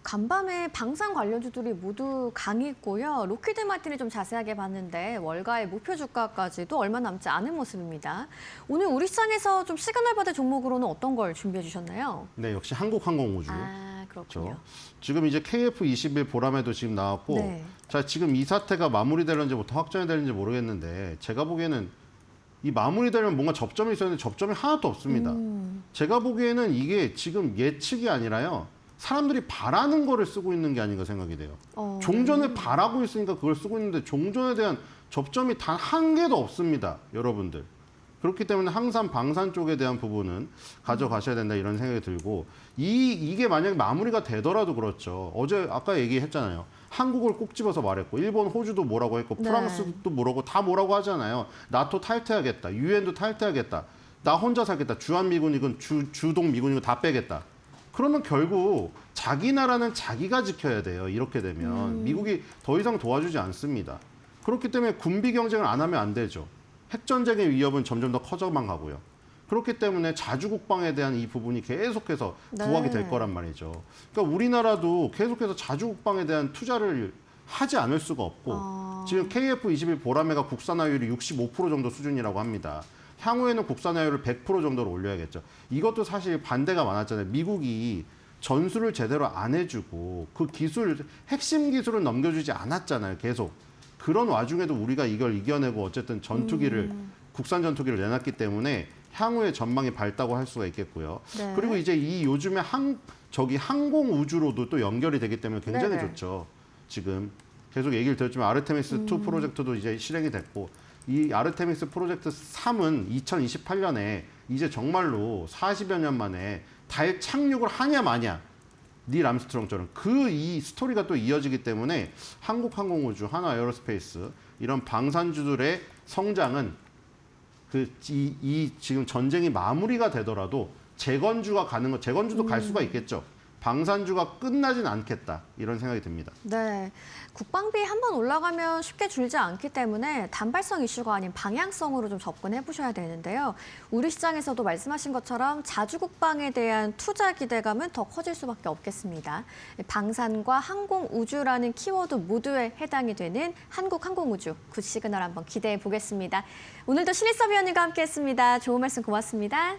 간밤에 방산 관련주들이 모두 강했고요. 로키드 마틴을 좀 자세하게 봤는데 월가의 목표 주가까지도 얼마 남지 않은 모습입니다. 오늘 우리 시장에서 좀 시그널 받을 종목으로는 어떤 걸 준비해 주셨나요? 네, 역시 한국항공우주. 그렇군요. 그렇죠. 지금 이제 KF21 보람에도 지금 나왔고, 네. 자 지금 이 사태가 마무리되는지부터 확정이 되는지 모르겠는데 제가 보기에는 이 마무리되려면 뭔가 접점이 있었는데 접점이 하나도 없습니다. 제가 보기에는 이게 지금 예측이 아니라요. 사람들이 바라는 거를 쓰고 있는 게 아닌가 생각이 돼요. 종전을 바라고 있으니까 그걸 쓰고 있는데 종전에 대한 접점이 단 한 개도 없습니다. 여러분들. 그렇기 때문에 항상 방산 쪽에 대한 부분은 가져가셔야 된다 이런 생각이 들고 이게 만약에 마무리가 되더라도 그렇죠. 어제 아까 얘기했잖아요. 한국을 꼭 집어서 말했고 일본, 호주도 뭐라고 했고 프랑스도 뭐라고 다 뭐라고 하잖아요. 나토 탈퇴하겠다. 유엔도 탈퇴하겠다. 나 혼자 살겠다. 주한미군이건 주동 미군이건 다 빼겠다. 그러면 결국 자기 나라는 자기가 지켜야 돼요. 이렇게 되면 미국이 더 이상 도와주지 않습니다. 그렇기 때문에 군비 경쟁을 안 하면 안 되죠. 핵전쟁의 위협은 점점 더 커져만 가고요. 그렇기 때문에 자주국방에 대한 이 부분이 계속해서 부각이 될 거란 말이죠. 그러니까 우리나라도 계속해서 자주국방에 대한 투자를 하지 않을 수가 없고 지금 KF21 보라매가 국산화율이 65% 정도 수준이라고 합니다. 향후에는 국산화율을 100% 정도로 올려야겠죠. 이것도 사실 반대가 많았잖아요. 미국이 전술을 제대로 안 해주고 그 기술, 핵심 기술을 넘겨주지 않았잖아요. 계속. 그런 와중에도 우리가 이걸 이겨내고 어쨌든 전투기를 국산 전투기를 내놨기 때문에 향후에 전망이 밝다고 할 수가 있겠고요. 네. 그리고 이제 이 요즘에 항공 우주로도 또 연결이 되기 때문에 굉장히 네네. 좋죠. 지금 계속 얘기를 드렸지만 아르테미스 2 프로젝트도 이제 실행이 됐고 이 아르테미스 프로젝트 3은 2028년에 이제 정말로 40여 년 만에 달 착륙을 하냐 마냐 닐 암스트롱처럼 이 스토리가 또 이어지기 때문에 한국항공우주, 한화에어로스페이스 이런 방산주들의 성장은 이 지금 전쟁이 마무리가 되더라도 재건주가 가는 거 재건주도 갈 수가 있겠죠. 방산주가 끝나진 않겠다 이런 생각이 듭니다. 네, 국방비 한번 올라가면 쉽게 줄지 않기 때문에 단발성 이슈가 아닌 방향성으로 좀 접근해 보셔야 되는데요. 우리 시장에서도 말씀하신 것처럼 자주국방에 대한 투자 기대감은 더 커질 수밖에 없겠습니다. 방산과 항공우주라는 키워드 모두에 해당이 되는 한국항공우주 굿 시그널 한번 기대해 보겠습니다. 오늘도 신일섭 위원님과 함께했습니다. 좋은 말씀 고맙습니다.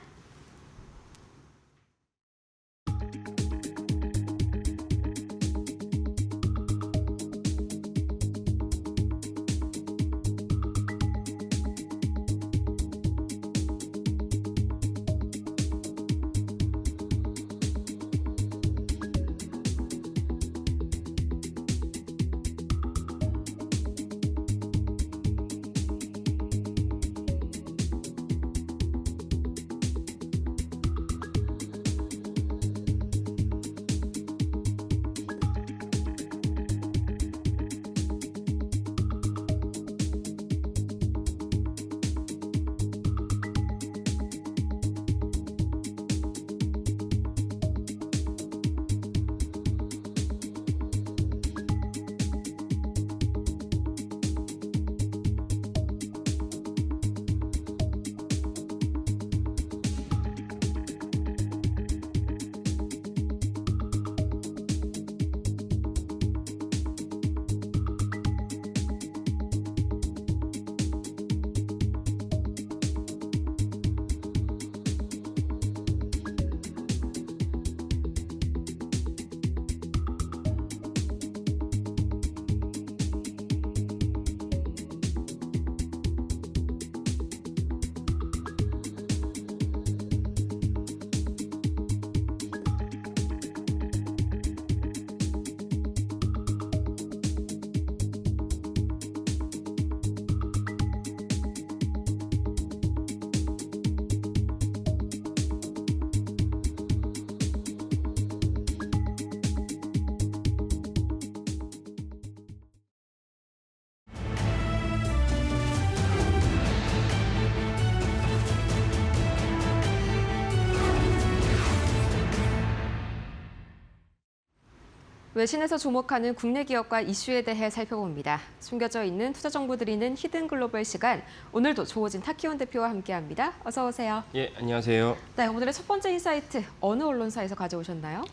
외신에서 주목하는 국내 기업과 이슈에 대해 살펴봅니다. 숨겨져 있는 투자 정보 드리는 히든 글로벌 시간. 오늘도 조호진 타키온 대표와 함께합니다. 어서 오세요. 예, 안녕하세요. 네, 오늘의 첫 번째 인사이트 어느 언론사에서 가져오셨나요?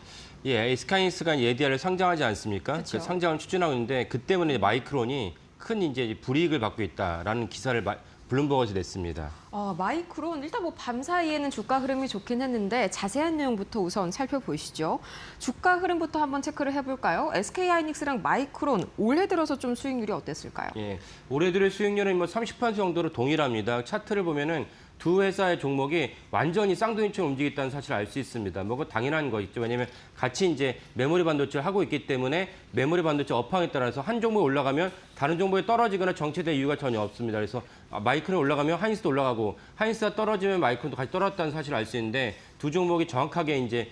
예, 에스카인스가 ADR을 상장하지 않습니까? 그쵸. 그 상장을 추진하고 있는데 그 때문에 마이크론이 큰 이제 불이익을 받고 있다라는 기사를 블룸버그에서 냈습니다. 마이크론 일단 뭐 밤 사이에는 주가 흐름이 좋긴 했는데 자세한 내용부터 우선 살펴보시죠. 주가 흐름부터 한번 체크를 해볼까요? SK하이닉스랑 마이크론 올해 들어서 좀 수익률이 어땠을까요? 예, 올해 들의 수익률은 뭐 30% 정도로 동일합니다. 차트를 보면은 두 회사의 종목이 완전히 쌍둥이처럼 움직였다는 사실을 알 수 있습니다. 뭐 그거 당연한 거겠죠. 왜냐하면 같이 이제 메모리 반도체를 하고 있기 때문에 메모리 반도체 업황에 따라서 한 종목이 올라가면 다른 종목이 떨어지거나 정체될 이유가 전혀 없습니다. 그래서 마이크론이 올라가면 하이닉스도 올라가고 하이닉스가 떨어지면 마이크론도 같이 떨어졌다는 사실을 알 수 있는데 두 종목이 정확하게 이제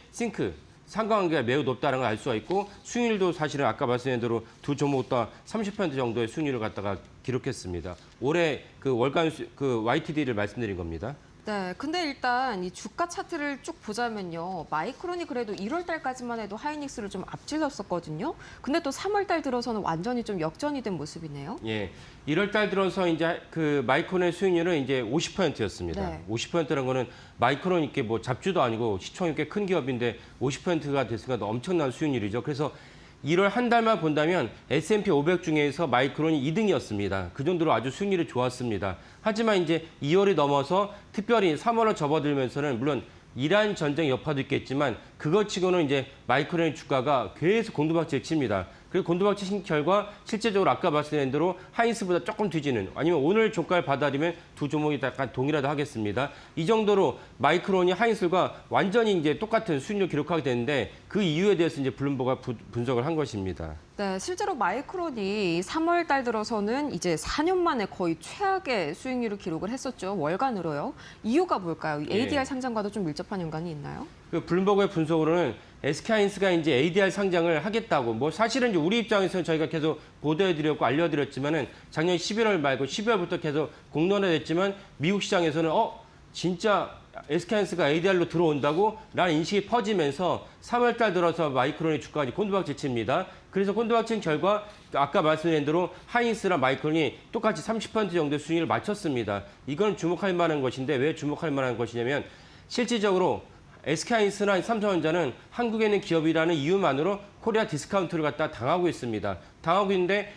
상관관계가 매우 높다는 걸 알 수가 있고 수익률도 사실은 아까 말씀드린 대로 두 종목 다 30% 정도의 수익률을 갖다가 기록했습니다. 올해 그 월간 그 YTD를 말씀드린 겁니다. 네, 근데 일단 이 주가 차트를 쭉 보자면요. 마이크론이 그래도 1월 달까지만 해도 하이닉스를 좀 앞질렀었거든요. 근데 또 3월 달 들어서는 완전히 좀 역전이 된 모습이네요. 예. 1월 달 들어서 이제 그 마이크론의 수익률은 이제 50%였습니다. 네. 50%라는 거는 마이크론 이게 뭐 잡주도 아니고 시총이 꽤 큰 기업인데 50%가 됐으니까 엄청난 수익률이죠. 그래서 1월 한 달만 본다면 S&P 500 중에서 마이크론이 2등이었습니다. 그 정도로 아주 수익률이 좋았습니다. 하지만 이제 2월이 넘어서 특별히 3월을 접어들면서는 물론 이란 전쟁 여파도 있겠지만 그것 치고는 이제 마이크론의 주가가 계속 곤두박질 칩니다. 그리고 곤두박질 친 결과 실제적으로 아까 말씀드린 대로 하이닉스보다 조금 뒤지는 아니면 오늘 종가를 받아들이면 두 종목이 약간 동일하다 하겠습니다. 이 정도로 마이크론이 하이닉스가 완전히 이제 똑같은 수익률 기록하게 되는데 그 이유에 대해서 이제 블룸버그가 분석을 한 것입니다. 네, 실제로 마이크론이 3월 달 들어서는 이제 4년 만에 거의 최악의 수익률을 기록을 했었죠. 월간으로요. 이유가 뭘까요? 이 ADR 예. 상장과도 좀 밀접한 연관이 있나요? 그 블룸버그의 분석으로는 SK하이닉스가 이제 ADR 상장을 하겠다고 뭐 사실은 이제 우리 입장에서는 저희가 계속 보도해드렸고 알려드렸지만은 작년 11월 말고 12월부터 계속 공론화됐지만 미국 시장에서는 진짜 SK하이닉스가 ADR로 들어온다고 라는 인식이 퍼지면서 3월 달 들어서 마이크론의 주가가 곤두박질 칩니다. 그래서 곤두박질 결과 아까 말씀드린 대로 하이닉스랑 마이크론이 똑같이 30% 정도의 수익률을 맞췄습니다. 이건 주목할 만한 것인데 왜 주목할 만한 것이냐면 실질적으로 SK하이닉스나 삼성전자는 한국에 있는 기업이라는 이유만으로 코리아 디스카운트를 갖다 당하고 있습니다. 당하고 있는데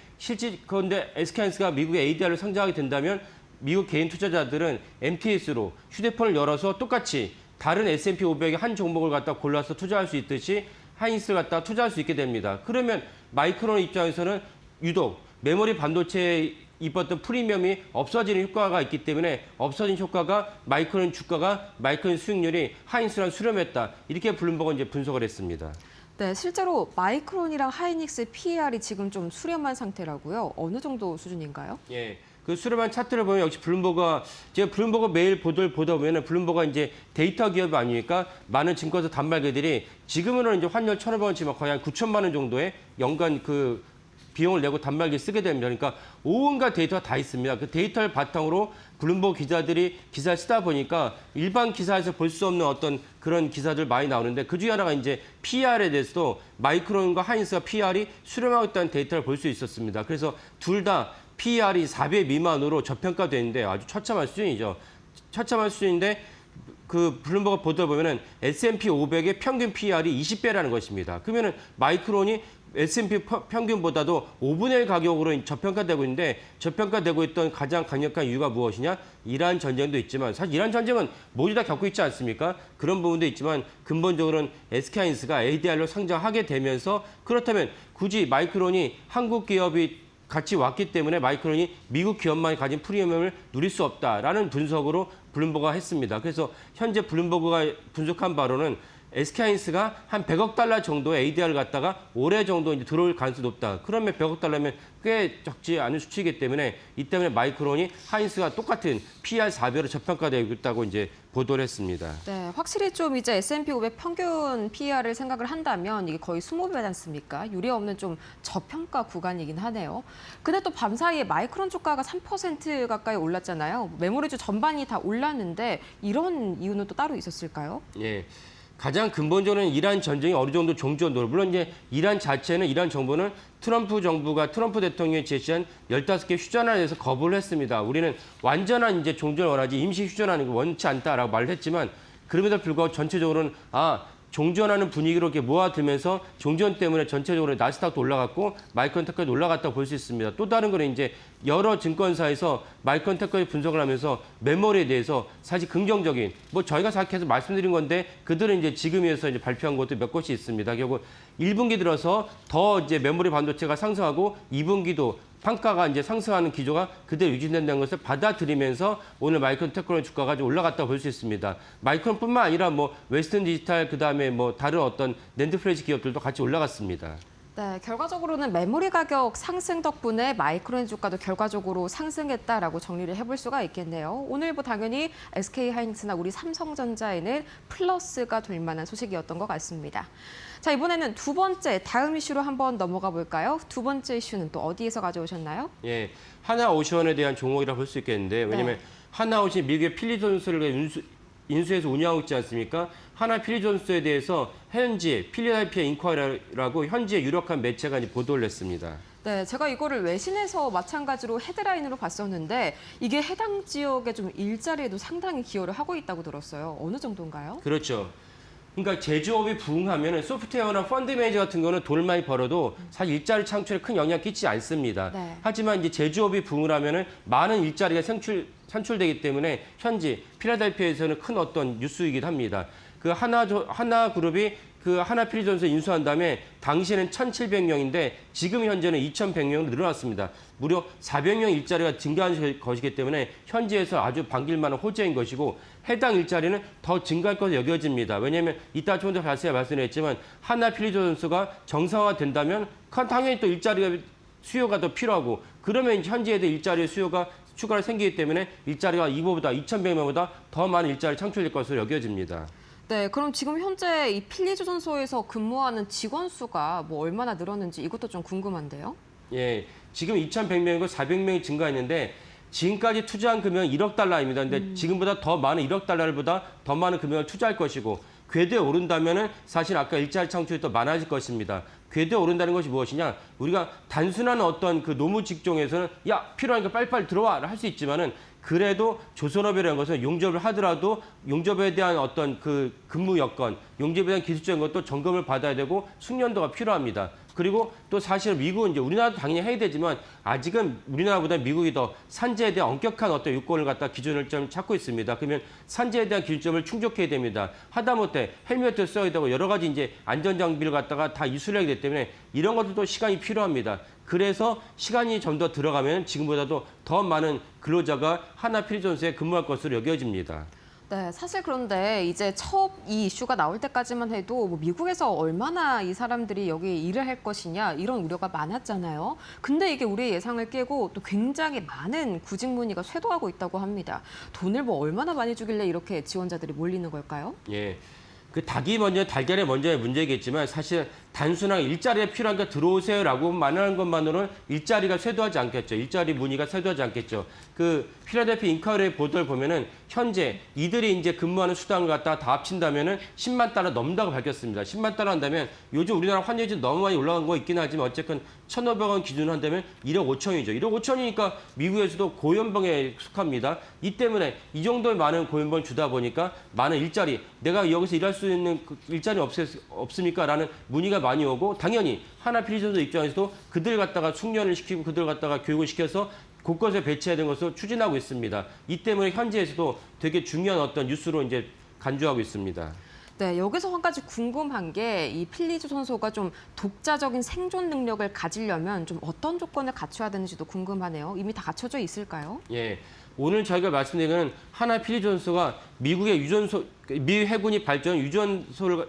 그런데 SK하이닉스가 미국의 ADR을 상장하게 된다면 미국 개인 투자자들은 MTS로 휴대폰을 열어서 똑같이 다른 S&P 500의 한 종목을 갖다 골라서 투자할 수 있듯이 하이닉스를 갖다 투자할 수 있게 됩니다. 그러면 마이크론 입장에서는 유독 메모리 반도체에 입었던 프리미엄이 없어지는 효과가 있기 때문에 없어진 효과가 마이크론 주가가 마이크론 수익률이 하이닉스랑 수렴했다. 이렇게 블룸버그가 이제 분석을 했습니다. 네, 실제로 마이크론이랑 하이닉스의 PER이 지금 좀 수렴한 상태라고요. 어느 정도 수준인가요? 예. 그 수렴한 차트를 보면 역시 블룸버그가 제가 블룸버그 매일 보도를 보다 보면은 블룸버그가 이제 데이터 기업 아니니까 많은 증권사 단말기들이 지금은 이제 환율 1,500원치만 거의 한 9천만 원 정도의 연간 그 비용을 내고 단말기 쓰게 됩니다. 그러니까 온갖 데이터가 다 있습니다. 그 데이터를 바탕으로 블룸버그 기자들이 기사를 쓰다 보니까 일반 기사에서 볼 수 없는 어떤 그런 기사들 많이 나오는데 그중에 하나가 이제 PR에 대해서도 마이크론과 하이닉스가 PR이 수렴하고 있다는 데이터를 볼 수 있었습니다. 그래서 둘 다 PR이 4배 미만으로 저평가되는데 아주 처참한 수준이죠. 처참한 수준인데 그 블룸버그 보도를 보면은 S&P 500의 평균 PR이 20배라는 것입니다. 그러면은 마이크론이 S&P 평균보다도 5분의 1 가격으로 저평가되고 있는데 저평가되고 있던 가장 강력한 이유가 무엇이냐? 이란 전쟁도 있지만 사실 이란 전쟁은 모두 다 겪고 있지 않습니까? 그런 부분도 있지만 근본적으로는 SK하이닉스가 ADR로 상장하게 되면서 그렇다면 굳이 마이크론이 한국 기업이 같이 왔기 때문에 마이크론이 미국 기업만이 가진 프리미엄을 누릴 수 없다라는 분석으로 블룸버그가 했습니다. 그래서 현재 블룸버그가 분석한 바로는 SK하이닉스가 한 100억 달러 정도의 ADR을 갖다가 올해 정도 이제 들어올 가능성이 높다. 그러면 100억 달러면 꽤 적지 않은 수치이기 때문에 이 때문에 마이크론이 하이닉스가 똑같은 PR 4배로 저평가되고 있다고 이제 보도를 했습니다. 네, 확실히 좀 이제 S&P 500 평균 PER을 생각을 한다면 이게 거의 20배지 않습니까? 유례 없는 좀 저평가 구간이긴 하네요. 근데 또 밤사이에 마이크론 주가가 3% 가까이 올랐잖아요. 메모리주 전반이 다 올랐는데 이런 이유는 또 따로 있었을까요? 예. 가장 근본적으로는 이란 전쟁이 어느 정도 종전으로 물론 이제 이란 자체는 이란 정부는 트럼프 대통령이 제시한 15개 휴전안에 대해서 거부를 했습니다. 우리는 완전한 이제 종전을 원하지 임시 휴전안은 원치 않다라고 말을 했지만 그럼에도 불구하고 전체적으로는 종전하는 분위기로 이렇게 모아들면서 종전 때문에 전체적으로 나스닥도 올라갔고 마이크론 테크도 올라갔다고 볼 수 있습니다. 또 다른 거는 이제 여러 증권사에서 마이크론 테크의 분석을 하면서 메모리에 대해서 사실 긍정적인 저희가 계속 말씀드린 건데 그들은 이제 지금에서 이제 발표한 것도 몇 곳이 있습니다. 결국 1분기 들어서 더 이제 메모리 반도체가 상승하고 2분기도 판가가 이제 상승하는 기조가 그대로 유지된다는 것을 받아들이면서 오늘 마이크론 테크놀로지 주가가 좀 올라갔다고 볼 수 있습니다. 마이크론뿐만 아니라 웨스턴 디지털 그다음에 다른 어떤 낸드 플래시 기업들도 같이 올라갔습니다. 네, 결과적으로는 메모리 가격 상승 덕분에 마이크론 주가도 결과적으로 상승했다라고 정리를 해볼 수가 있겠네요. 오늘 당연히 SK하이닉스나 우리 삼성전자에는 플러스가 될 만한 소식이었던 것 같습니다. 자, 이번에는 두 번째 다음 이슈로 한번 넘어가 볼까요? 두 번째 이슈는 또 어디에서 가져오셨나요? 예, 하나오션에 대한 종목이라 볼 수 있겠는데 왜냐하면 하나오션이 미국의 필리존스를 인수해서 운영하고 있지 않습니까? 하나 필리존스에 대해서 현지 필리델피아 인쿼이라고 현지의 유력한 매체가 이제 보도를 했습니다. 네, 제가 이거를 외신에서 마찬가지로 헤드라인으로 봤었는데 이게 해당 지역의 좀 일자리에도 상당히 기여를 하고 있다고 들었어요. 어느 정도인가요? 그렇죠. 그러니까 제조업이 부흥하면 소프트웨어나 펀드 매니저 같은 거는 돈을 많이 벌어도 사실 일자리 창출에 큰 영향 끼치지 않습니다. 네. 하지만 이제 제조업이 부흥을 하면은 많은 일자리가 창출되기 때문에 현지 필라델피아에서는 큰 어떤 뉴스이기도 합니다. 그 하나그룹이 그 하나 필리존스 인수한 다음에 당시에는 1,700명인데 지금 현재는 2,100명으로 늘어났습니다. 무려 400명 일자리가 증가한 것이기 때문에 현지에서 아주 반길 만한 호재인 것이고 해당 일자리는 더 증가할 것으로 여겨집니다. 왜냐하면 이따 좀 더 자세히 말씀드렸지만 하나 필리존스가 정상화된다면 당연히 또 일자리가 수요가 더 필요하고 그러면 현지에도 일자리 수요가 추가로 생기기 때문에 일자리가 이거보다 2,100명보다 더 많은 일자리 창출될 것으로 여겨집니다. 네, 그럼 지금 현재 이 필리조선소에서 근무하는 직원 수가 얼마나 늘었는지 이것도 좀 궁금한데요. 예, 지금 2,100명이고 400명이 증가했는데 지금까지 투자한 금액은 1억 달러입니다. 근데 지금보다 더 많은 1억 달러보다 더 많은 금액을 투자할 것이고 궤도에 오른다면은 사실 아까 일자리 창출이 더 많아질 것입니다. 궤도에 오른다는 것이 무엇이냐? 우리가 단순한 어떤 그 노무 직종에서는 필요하니까 빨리빨리 들어와 할 수 있지만은 그래도 조선업이라는 것은 용접을 하더라도 용접에 대한 어떤 그 근무 여건, 용접에 대한 기술적인 것도 점검을 받아야 되고 숙련도가 필요합니다. 그리고 또 사실 미국은 이제 우리나라도 당연히 해야 되지만 아직은 우리나라보다 미국이 더 산재에 대한 엄격한 어떤 요건을 갖다 기준을 좀 찾고 있습니다. 그러면 산재에 대한 기준점을 충족해야 됩니다. 하다못해 헬멧을 써야 되고 여러 가지 이제 안전장비를 갖다가 다 이수해야 되기 때문에 이런 것들도 시간이 필요합니다. 그래서 시간이 좀 더 들어가면 지금보다도 더 많은 근로자가 하나 필리존스에 근무할 것으로 여겨집니다. 네, 사실 그런데 이제 처음 이 이슈가 나올 때까지만 해도 미국에서 얼마나 이 사람들이 여기 일을 할 것이냐 이런 우려가 많았잖아요. 근데 이게 우리의 예상을 깨고 또 굉장히 많은 구직 문의가 쇄도하고 있다고 합니다. 돈을 얼마나 많이 주길래 이렇게 지원자들이 몰리는 걸까요? 예. 그 닭이 먼저 달걀이 먼저의 문제겠지만 사실 단순한 일자리에 필요하니까 들어오세요라고 말하는 것만으로는 일자리가 쇄도하지 않겠죠. 일자리 문의가 쇄도하지 않겠죠. 그 필라델피아 인카레의 보도를 보면은 현재 이들이 이제 근무하는 수당을 갖다가 다 합친다면은 10만 달러 넘는다고 밝혔습니다. 10만 달러 한다면 요즘 우리나라 환율이 너무 많이 올라간 거 있긴 하지만 어쨌든 1,500원 기준으로 한다면 1억 5천이죠. 1억 5천이니까 미국에서도 고연봉에 속합니다. 이 때문에 이 정도의 많은 고연봉을 주다 보니까 많은 일자리, 내가 여기서 일할 수 있는 일자리 없습니까? 라는 문의가 많이 오고 당연히 하나 필리존스 입장에서도 그들 갖다가 숙련을 시키고 그들 갖다가 교육을 시켜서 곳곳에 배치해야 되는 것을 추진하고 있습니다. 이 때문에 현지에서도 되게 중요한 어떤 뉴스로 이제 간주하고 있습니다. 네, 여기서 한 가지 궁금한 게 이 필리조선소가 좀 독자적인 생존 능력을 가지려면 좀 어떤 조건을 갖춰야 되는지도 궁금하네요. 이미 다 갖춰져 있을까요? 예. 오늘 저희가 말씀드린 건 하나 필리존스가 미국의 미 해군이 발전 유전소를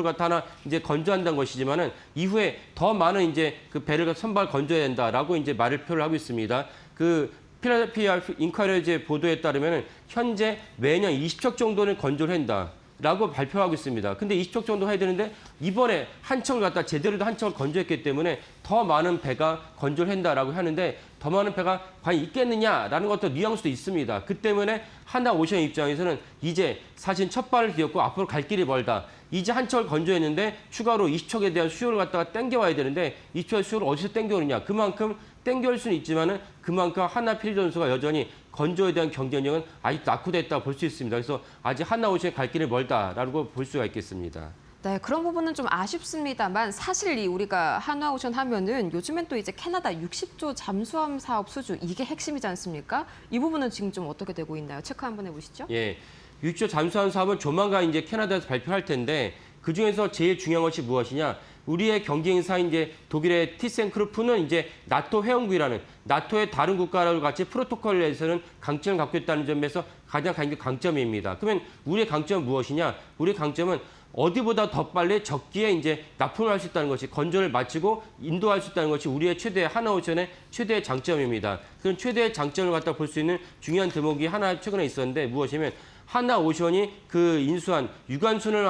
갖다 하나 이제 건조한다는 것이지만은 이후에 더 많은 이제 그 배를 선발 건조해야 된다라고 이제 말을 표를 하고 있습니다. 그 필라델피아 인카레제 보도에 따르면은 현재 매년 20척 정도는 건조를 한다. 라고 발표하고 있습니다. 근데 20척 정도 해야 되는데 이번에 한 척을 갖다 제대로 한 척을 건조했기 때문에 더 많은 배가 건조를 한다라고 하는데 더 많은 배가 과연 있겠느냐라는 것도 뉘앙스도 있습니다. 그 때문에 하나오션 입장에서는 이제 사실 첫 발을 디뎠고 앞으로 갈 길이 멀다. 이제 한 척을 건조했는데 추가로 20척에 대한 수요를 갖다가 땡겨와야 되는데 20척의 수요를 어디서 땡겨오느냐. 그만큼 땡겨올 수는 있지만은 그만큼 하나 필드 선수가 여전히 건조에 대한 경쟁력은 아직도 낙후됐다고 볼 수 있습니다. 그래서 아직 하나오션의 갈 길이 멀다라고 볼 수가 있겠습니다. 네, 그런 부분은 좀 아쉽습니다만 사실 우리가 한화오션 하면은 요즘엔 또 이제 캐나다 60조 잠수함 사업 수주 이게 핵심이지 않습니까? 이 부분은 지금 좀 어떻게 되고 있나요? 체크 한번 해보시죠. 예, 6조 잠수함 사업은 조만간 이제 캐나다에서 발표할 텐데 그 중에서 제일 중요한 것이 무엇이냐? 우리의 경쟁사인 이제 독일의 티센크루프는 이제 나토 회원국이라는 나토의 다른 국가와 같이 프로토콜에서는 강점을 갖고 있다는 점에서 가장 강점입니다. 그러면 우리의 강점은 무엇이냐? 우리의 강점은 어디보다 더 빨리 적기에 이제 납품을 할 수 있다는 것이 건조를 마치고 인도할 수 있다는 것이 우리의 최대 하나오션의 최대의 장점입니다. 그런 최대의 장점을 갖다 볼 수 있는 중요한 대목이 하나 최근에 있었는데 무엇이냐면 하나오션이 그 인수한 유관순을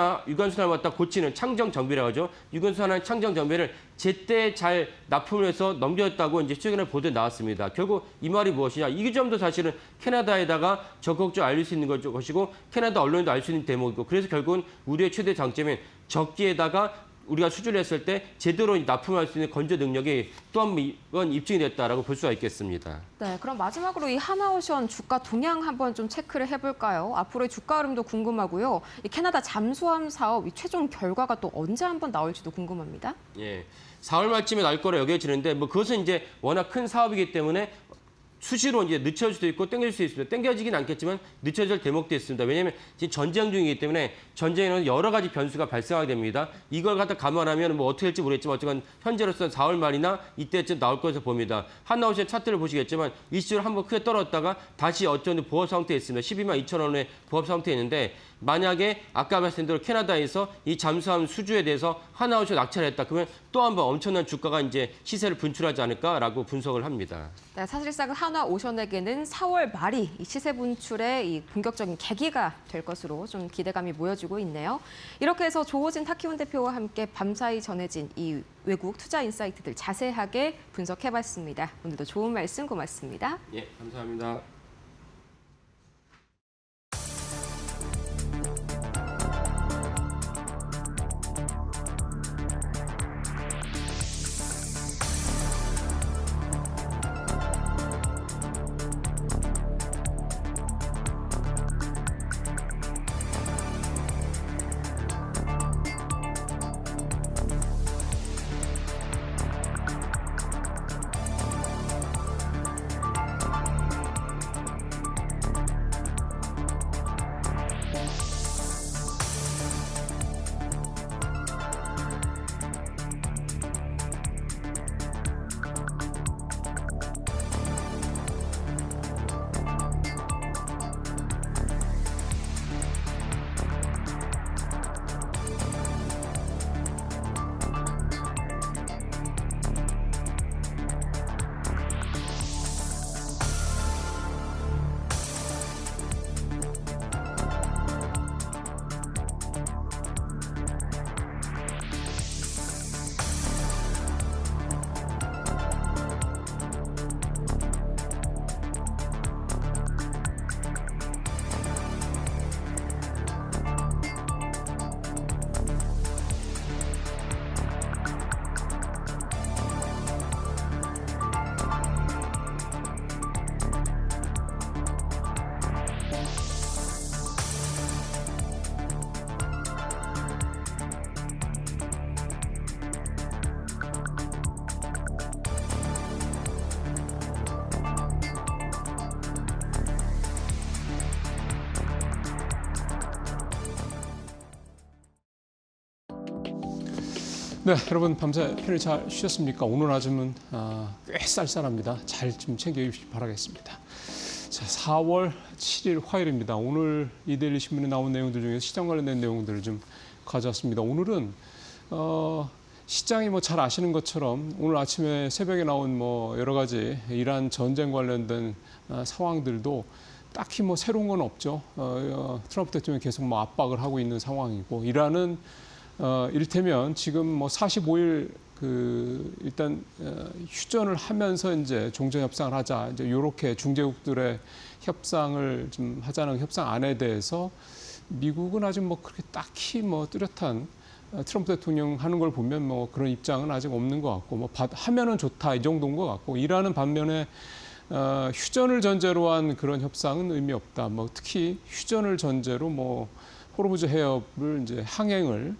갖다 고치는 창정 정비라고 하죠. 유관순하는 창정 정비를 제때 잘 납품을 해서 넘겼다고 이제 최근에 보도에 나왔습니다. 결국 이 말이 무엇이냐? 이 점도 사실은 캐나다에다가 적극적으로 알릴 수 있는 것이고 캐나다 언론도 알 수 있는 대목이고 그래서 결국은 우리의 최대 장점인 적기에다가 우리가 수주를 했을 때 제대로 납품할 수 있는 건조 능력이 또 한 번 입증이 됐다라고 볼 수가 있겠습니다. 네, 그럼 마지막으로 이 하나오션 주가 동향 한번 좀 체크를 해볼까요? 앞으로의 주가 흐름도 궁금하고요. 이 캐나다 잠수함 사업 이 최종 결과가 또 언제 한번 나올지도 궁금합니다. 예, 4월 말쯤에 날 거라 여겨지는데 뭐 그것은 이제 워낙 큰 사업이기 때문에 수시로 이제 늦춰질 수도 있고 땡겨질 수도 있습니다. 땡겨지긴 않겠지만 늦춰질 대목도 있습니다. 왜냐하면 지금 전쟁 중이기 때문에 전쟁에는 여러 가지 변수가 발생하게 됩니다. 이걸 갖다 감안하면 뭐 어떻게 될지 모르겠지만 어쨌건 현재로서는 4월 말이나 이때쯤 나올 것으로 봅니다. 한나오션 차트를 보시겠지만 이슈를 한번 크게 떨어졌다가 다시 어쩐 보합 상태에 있습니다. 12만 2천 원의 보합 상태에 있는데 만약에 아까 말씀드린 대로 캐나다에서 이 잠수함 수주에 대해서 하나오션 낙찰을 했다. 그러면 또 한 번 엄청난 주가가 이제 시세를 분출하지 않을까라고 분석을 합니다. 네, 사실상 하나오션에게는 4월 말이 이 시세 분출의 이 본격적인 계기가 될 것으로 좀 기대감이 모여지고 있네요. 이렇게 해서 조호진 타키훈 대표와 함께 밤사이 전해진 이 외국 투자 인사이트들 자세하게 분석해봤습니다. 오늘도 좋은 말씀 고맙습니다. 예, 감사합니다. 네, 여러분 밤새 편히 잘 쉬셨습니까? 오늘 아침은 꽤 쌀쌀합니다. 잘 좀 챙겨 입으시기 바라겠습니다. 자, 4월 7일 화요일입니다. 오늘 이데일리 신문에 나온 내용들 중에서 시장 관련된 내용들을 좀 가져왔습니다. 오늘은 시장이 뭐 잘 아시는 것처럼 오늘 아침에 새벽에 나온 뭐 여러 가지 이란 전쟁 관련된 상황들도 딱히 뭐 새로운 건 없죠. 트럼프 대통령이 계속 뭐 압박을 하고 있는 상황이고 이란은 이를테면 지금 뭐 45일 일단 휴전을 하면서 이제 종전 협상을 하자 이제 이렇게 중재국들의 협상을 좀 하자는 협상안에 대해서 미국은 아직 뭐 그렇게 딱히 뭐 뚜렷한 트럼프 대통령 하는 걸 보면 뭐 그런 입장은 아직 없는 것 같고 뭐 하면은 좋다 이 정도인 것 같고 이란은 반면에 휴전을 전제로 한 그런 협상은 의미 없다. 뭐 특히 휴전을 전제로 뭐 호르무즈 해협을 이제 항행을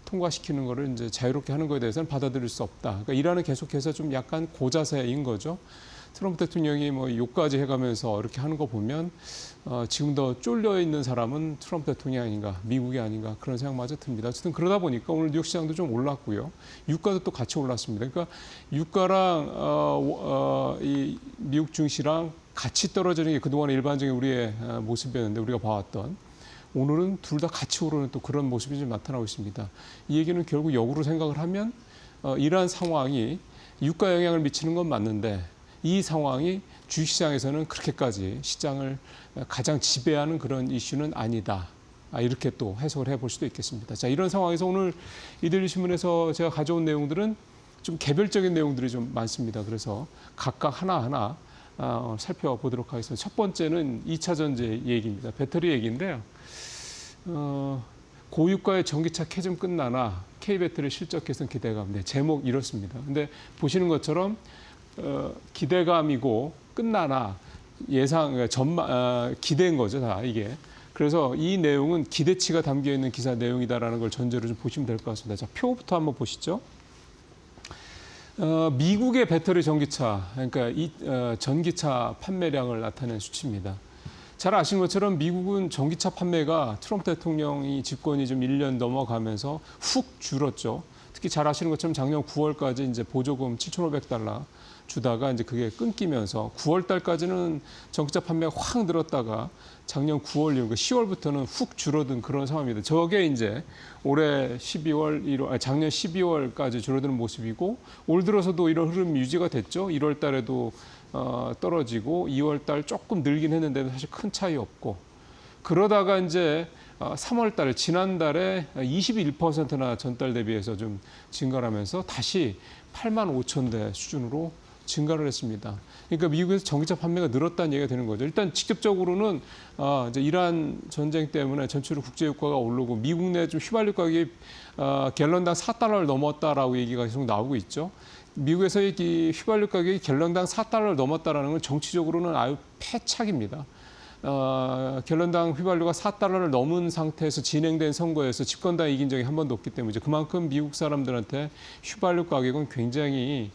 통과시키는 거를 이제 자유롭게 하는 거에 대해서는 받아들일 수 없다. 그러니까 이란은 계속해서 좀 약간 고자세인 거죠. 트럼프 대통령이 뭐 욕까지 해가면서 이렇게 하는 거 보면 지금 더 쫄려 있는 사람은 트럼프 대통령이 아닌가, 미국이 아닌가 그런 생각마저 듭니다. 어쨌든 그러다 보니까 오늘 뉴욕 시장도 좀 올랐고요. 유가도 또 같이 올랐습니다. 그러니까 유가랑 이 미국 증시랑 같이 떨어지는 게 그동안 일반적인 우리의 모습이었는데 우리가 봐왔던 오늘은 둘 다 같이 오르는 또 그런 모습이 좀 나타나고 있습니다. 이 얘기는 결국 역으로 생각을 하면 이러한 상황이 유가 영향을 미치는 건 맞는데 이 상황이 주식시장에서는 그렇게까지 시장을 가장 지배하는 그런 이슈는 아니다. 이렇게 또 해석을 해볼 수도 있겠습니다. 자, 이런 상황에서 오늘 이데일리 신문에서 제가 가져온 내용들은 좀 개별적인 내용들이 좀 많습니다. 그래서 각각 하나하나 살펴보도록 하겠습니다. 첫 번째는 2차 전지 얘기입니다. 배터리 얘기인데요. 고유가의 전기차 캐즘 끝나나 K배터리 실적 개선 기대감. 네, 제목 이렇습니다. 근데 보시는 것처럼 기대감이고 끝나나 예상 기대인 거죠, 다 이게. 그래서 이 내용은 기대치가 담겨 있는 기사 내용이다라는 걸 전제로 좀 보시면 될 것 같습니다. 자, 표부터 한번 보시죠. 미국의 배터리 전기차, 그러니까 전기차 판매량을 나타낸 수치입니다. 잘 아시는 것처럼 미국은 전기차 판매가 트럼프 대통령이 집권이 좀 1년 넘어가면서 훅 줄었죠. 특히 잘 아시는 것처럼 작년 9월까지 이제 보조금 $7,500 주다가 이제 그게 끊기면서 9월 달까지는 전기차 판매가 확 늘었다가 작년 9월 이후 10월부터는 훅 줄어든 그런 상황입니다. 저게 이제 올해 12월, 1월, 작년 12월까지 줄어드는 모습이고 올 들어서도 이런 흐름이 유지가 됐죠. 1월 달에도 떨어지고 2월 달 조금 늘긴 했는데 사실 큰 차이 없고 그러다가 이제 3월 달에 지난달에 21%나 전달 대비해서 좀 증가를 하면서 다시 85,000대 수준으로 증가를 했습니다. 그러니까 미국에서 전기차 판매가 늘었다는 얘기가 되는 거죠. 일단 직접적으로는 이제 이란 전쟁 때문에 전체로 국제 유가가 오르고 미국 내 좀 휘발유 가격이 갤런당 $4를 넘었다라고 얘기가 계속 나오고 있죠. 미국에서의 이 휘발유 가격이 갤런당 $4를 넘었다라는 건 정치적으로는 아주 패착입니다. 갤런당 휘발유가 $4를 넘은 상태에서 진행된 선거에서 집권당이 이긴 적이 한 번도 없기 때문이죠. 그만큼 미국 사람들한테 휘발유 가격은 굉장히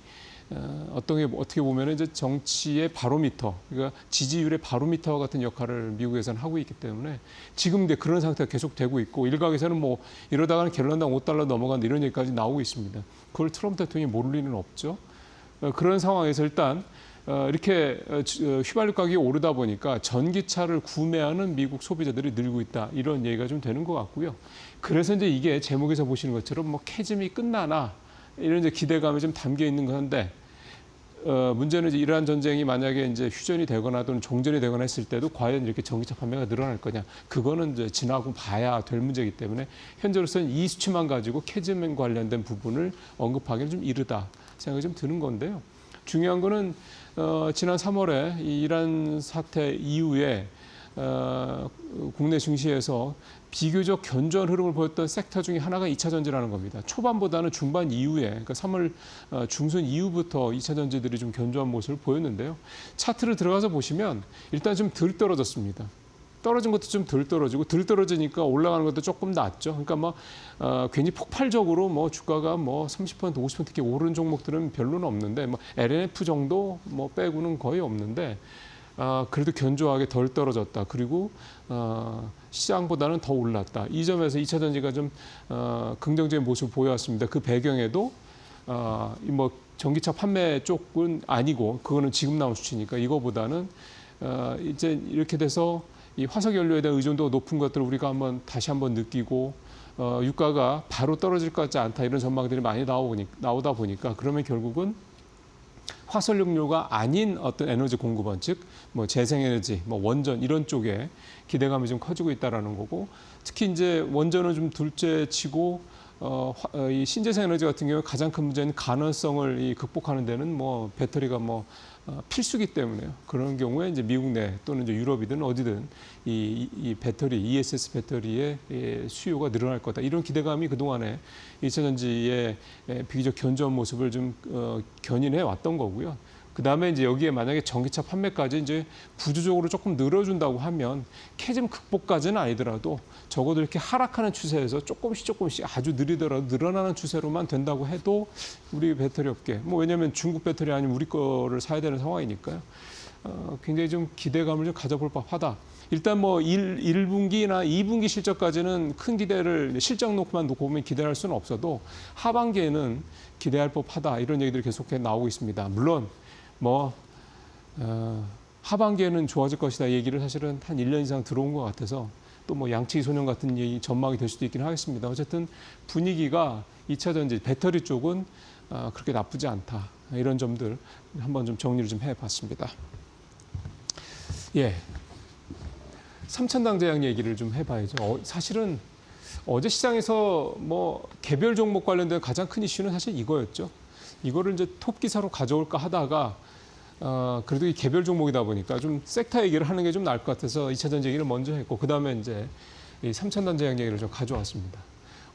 어떻게 보면 이제 정치의 바로미터, 그러니까 지지율의 바로미터와 같은 역할을 미국에서는 하고 있기 때문에 지금 이제 그런 상태가 계속 되고 있고 일각에서는 뭐 이러다가는 갤런당 $5 넘어간다 이런 얘기까지 나오고 있습니다. 그걸 트럼프 대통령이 모를 리는 없죠. 그런 상황에서 일단 이렇게 휘발유 가격이 오르다 보니까 전기차를 구매하는 미국 소비자들이 늘고 있다 이런 얘기가 좀 되는 것 같고요. 그래서 이제 이게 제목에서 보시는 것처럼 뭐 캐즘이 끝나나 이런 이제 기대감이 좀 담겨 있는 건데 문제는 이제 이란 전쟁이 만약에 이제 휴전이 되거나 또는 종전이 되거나 했을 때도 과연 이렇게 전기차 판매가 늘어날 거냐 그거는 이제 지나고 봐야 될 문제이기 때문에 현재로서는 이 수치만 가지고 캐즘 관련된 부분을 언급하기는 좀 이르다 생각이 좀 드는 건데요. 중요한 거는 지난 3월에 이 이란 사태 이후에 국내 증시에서 비교적 견조한 흐름을 보였던 섹터 중에 하나가 2차 전지라는 겁니다. 초반보다는 중반 이후에, 그러니까 3월 중순 이후부터 2차 전지들이 좀 견조한 모습을 보였는데요. 차트를 들어가서 보시면 일단 좀 덜 떨어졌습니다. 떨어진 것도 좀 덜 떨어지고 덜 떨어지니까 올라가는 것도 조금 낫죠. 그러니까 뭐 괜히 폭발적으로 뭐 주가가 뭐 30% 50% 이렇게 오른 종목들은 별로는 없는데 뭐 LNF 정도 뭐 빼고는 거의 없는데 그래도 견조하게 덜 떨어졌다. 그리고 시장보다는 더 올랐다. 이 점에서 2차 전지가 좀 긍정적인 모습을 보여왔습니다. 그 배경에도 뭐 전기차 판매 쪽은 아니고 그거는 지금 나온 수치니까 이거보다는 이제 이렇게 돼서 이 화석연료에 대한 의존도가 높은 것들을 우리가 다시 한번 느끼고 유가가 바로 떨어질 것 같지 않다 이런 전망들이 많이 나오다 보니까 그러면 결국은 화석연료가 아닌 어떤 에너지 공급원, 즉 뭐 재생에너지, 뭐 원전 이런 쪽에 기대감이 좀 커지고 있다라는 거고, 특히 이제 원전은 좀 둘째치고 이 신재생 에너지 같은 경우 가장 큰 문제는 가능성을 극복하는 데는 뭐 배터리가 필수기 때문에요. 그런 경우에 이제 미국 내 또는 이제 유럽이든 어디든 이 배터리, ESS 배터리의 수요가 늘어날 거다. 이런 기대감이 그동안에 2차 전지의 비교적 견조한 모습을 좀 견인해 왔던 거고요. 그 다음에 이제 여기에 만약에 전기차 판매까지 이제 구조적으로 조금 늘어준다고 하면 캐즘 극복까지는 아니더라도 적어도 이렇게 하락하는 추세에서 조금씩 아주 느리더라도 늘어나는 추세로만 된다고 해도 우리 배터리 업계, 뭐 왜냐하면 중국 배터리 아니면 우리 거를 사야 되는 상황이니까요. 굉장히 좀 기대감을 좀 가져볼 법하다. 일단 뭐 1분기나 2분기 실적까지는 큰 기대를 실적 놓고만 놓고 보면 기대할 수는 없어도 하반기에는 기대할 법하다. 이런 얘기들이 계속해 나오고 있습니다. 물론 하반기에는 좋아질 것이다 얘기를 사실은 한 1년 이상 들어온 것 같아서 또 뭐 양치기 소년 같은 얘기 전망이 될 수도 있긴 하겠습니다. 어쨌든 분위기가 2차 전지 배터리 쪽은 그렇게 나쁘지 않다. 이런 점들 한번 좀 정리를 좀 해봤습니다. 예, 삼천당 제약 얘기를 좀 해봐야죠. 사실은 어제 시장에서 뭐 개별 종목 관련된 가장 큰 이슈는 사실 이거였죠. 이거를 이제 톱 기사로 가져올까 하다가 그래도 이 개별 종목이다 보니까 좀 섹터 얘기를 하는 게 좀 나을 것 같아서 2차 전지 얘기를 먼저 했고, 그 다음에 이제 이 삼천단 제약 얘기를 좀 가져왔습니다.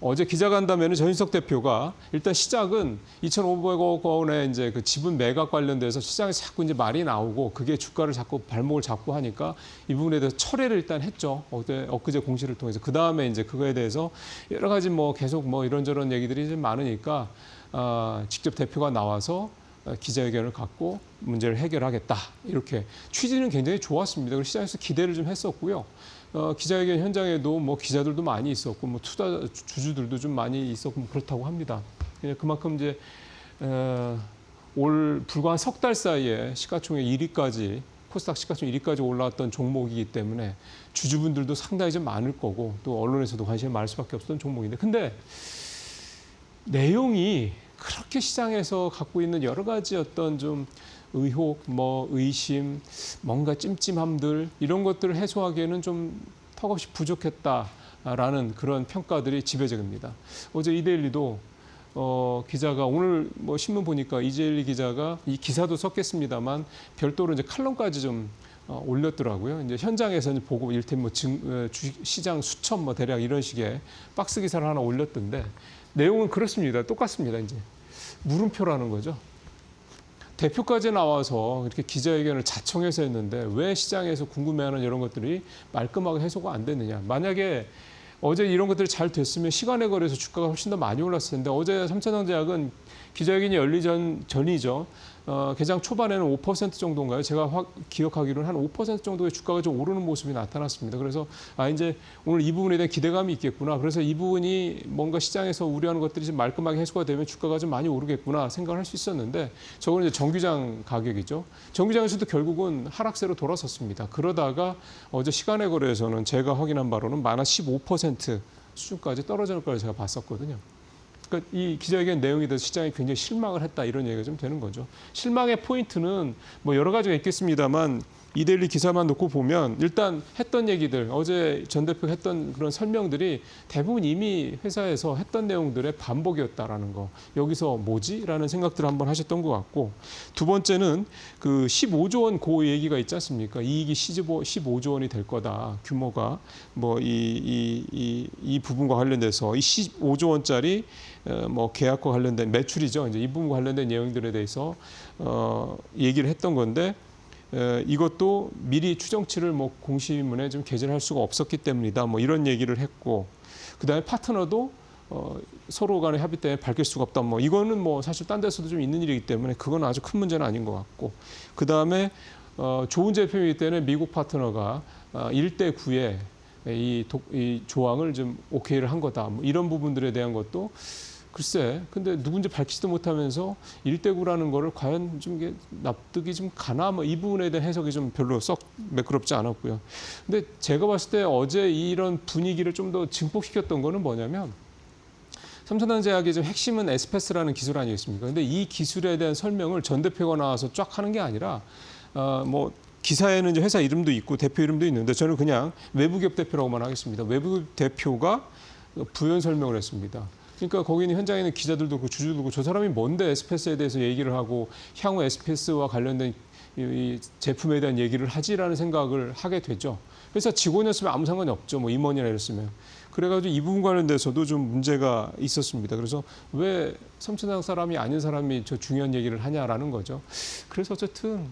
어제 기자간담회는 전인석 대표가 일단 시작은 2,500억 원의 이제 그 지분 매각 관련돼서 시장에서 자꾸 이제 말이 나오고 그게 주가를 자꾸 발목을 잡고 하니까 이 부분에 대해서 철회를 일단 했죠. 엊그제 공시를 통해서. 그 다음에 이제 그거에 대해서 여러 가지 뭐 계속 뭐 이런저런 얘기들이 좀 많으니까 직접 대표가 나와서 기자회견을 갖고 문제를 해결하겠다. 이렇게 취지는 굉장히 좋았습니다. 그리고 시장에서 기대를 좀 했었고요. 기자회견 현장에도 뭐 기자들도 많이 있었고 뭐 투자 주주들도 좀 많이 있었고 뭐 그렇다고 합니다. 그만큼 이제 올 불과 한 석 달 사이에 시가총액 1위까지 코스닥 시가총액 1위까지 올라왔던 종목이기 때문에 주주분들도 상당히 좀 많을 거고 또 언론에서도 관심이 많을 수밖에 없었던 종목인데, 근데 내용이 그렇게 시장에서 갖고 있는 여러 가지 어떤 좀 의혹, 뭐 의심, 뭔가 찜찜함들 이런 것들을 해소하기에는 좀 턱없이 부족했다라는 그런 평가들이 지배적입니다. 어제 이데일리도 기자가 오늘 뭐 신문 보니까 이재일리 기자가 이 기사도 썼겠습니다만 별도로 이제 칼럼까지 좀 올렸더라고요. 이제 현장에서 보고 일테면 뭐 시장 수천 뭐 대략 이런 식의 박스 기사를 하나 올렸던데 내용은 그렇습니다. 똑같습니다. 이제 물음표라는 거죠. 대표까지 나와서 이렇게 기자회견을 자청해서 했는데 왜 시장에서 궁금해하는 이런 것들이 말끔하게 해소가 안 됐느냐. 만약에 어제 이런 것들이 잘 됐으면 시간에 걸려서 주가가 훨씬 더 많이 올랐을 텐데 어제 삼천당제약은 기자회견이 열리 전이죠. 개장 초반에는 5% 정도인가요? 제가 기억하기로는 한 5% 정도의 주가가 좀 오르는 모습이 나타났습니다. 그래서 이제 오늘 이 부분에 대한 기대감이 있겠구나. 그래서 이 부분이 뭔가 시장에서 우려하는 것들이 좀 말끔하게 해소가 되면 주가가 좀 많이 오르겠구나 생각을 할 수 있었는데 저거는 이제 정규장 가격이죠. 정규장에서도 결국은 하락세로 돌아섰습니다. 그러다가 어제 시간의 거래에서는 제가 확인한 바로는 마이너스 15% 수준까지 떨어지는 걸 제가 봤었거든요. 그러니까 이 기자회견 내용에 대해서 시장이 굉장히 실망을 했다 이런 얘기가 좀 되는 거죠. 실망의 포인트는 뭐 여러 가지가 있겠습니다만 이데일리 기사만 놓고 보면 일단 했던 얘기들 어제 전 대표가 했던 그런 설명들이 대부분 이미 회사에서 했던 내용들의 반복이었다라는 거. 여기서 뭐지? 라는 생각들을 한번 하셨던 것 같고, 두 번째는 그 15조 원 고 얘기가 있지 않습니까? 이익이 15조 원이 될 거다. 규모가 뭐 이 부분과 관련돼서 이 15조 원짜리 뭐 계약과 관련된 매출이죠. 이제 이 부분과 관련된 내용들에 대해서 얘기를 했던 건데 이것도 미리 추정치를 뭐 공시문에 좀 게재할 수가 없었기 때문이다. 뭐 이런 얘기를 했고, 그다음에 파트너도 서로 간의 합의 때문에 밝힐 수가 없다. 뭐 이거는 뭐 사실 딴 데서도 좀 있는 일이기 때문에 그건 아주 큰 문제는 아닌 것 같고, 그다음에 좋은 제품이기 때문에 미국 파트너가 1대 9에 이 조항을 좀 오케이를 한 거다. 뭐 이런 부분들에 대한 것도 글쎄, 근데 누군지 밝히지도 못하면서 1대 9라는 거를 과연 좀 납득이 좀 가나? 뭐 이 부분에 대한 해석이 좀 별로 썩 매끄럽지 않았고요. 근데 제가 봤을 때 어제 이런 분위기를 좀 더 증폭시켰던 거는 뭐냐면 삼천당제약의 좀 핵심은 SPAS라는 기술 아니겠습니까? 근데 이 기술에 대한 설명을 전 대표가 나와서 쫙 하는 게 아니라 뭐 기사에는 이제 회사 이름도 있고 대표 이름도 있는데 저는 그냥 외부기업 대표라고만 하겠습니다. 외부기업 대표가 부연 설명을 했습니다. 그러니까 거기 있는 현장에 있는 기자들도 그렇고 주주들도 그렇고 저 사람이 뭔데 SPAS에 대해서 얘기를 하고 향후 SPAS와 관련된 이 제품에 대한 얘기를 하지라는 생각을 하게 되죠. 그래서 직원이었으면 아무 상관이 없죠. 뭐 임원이나 이랬으면. 그래가지고 이 부분 관련돼서도 좀 문제가 있었습니다. 그래서 왜 삼천당 사람이 아닌 사람이 저 중요한 얘기를 하냐라는 거죠. 그래서 어쨌든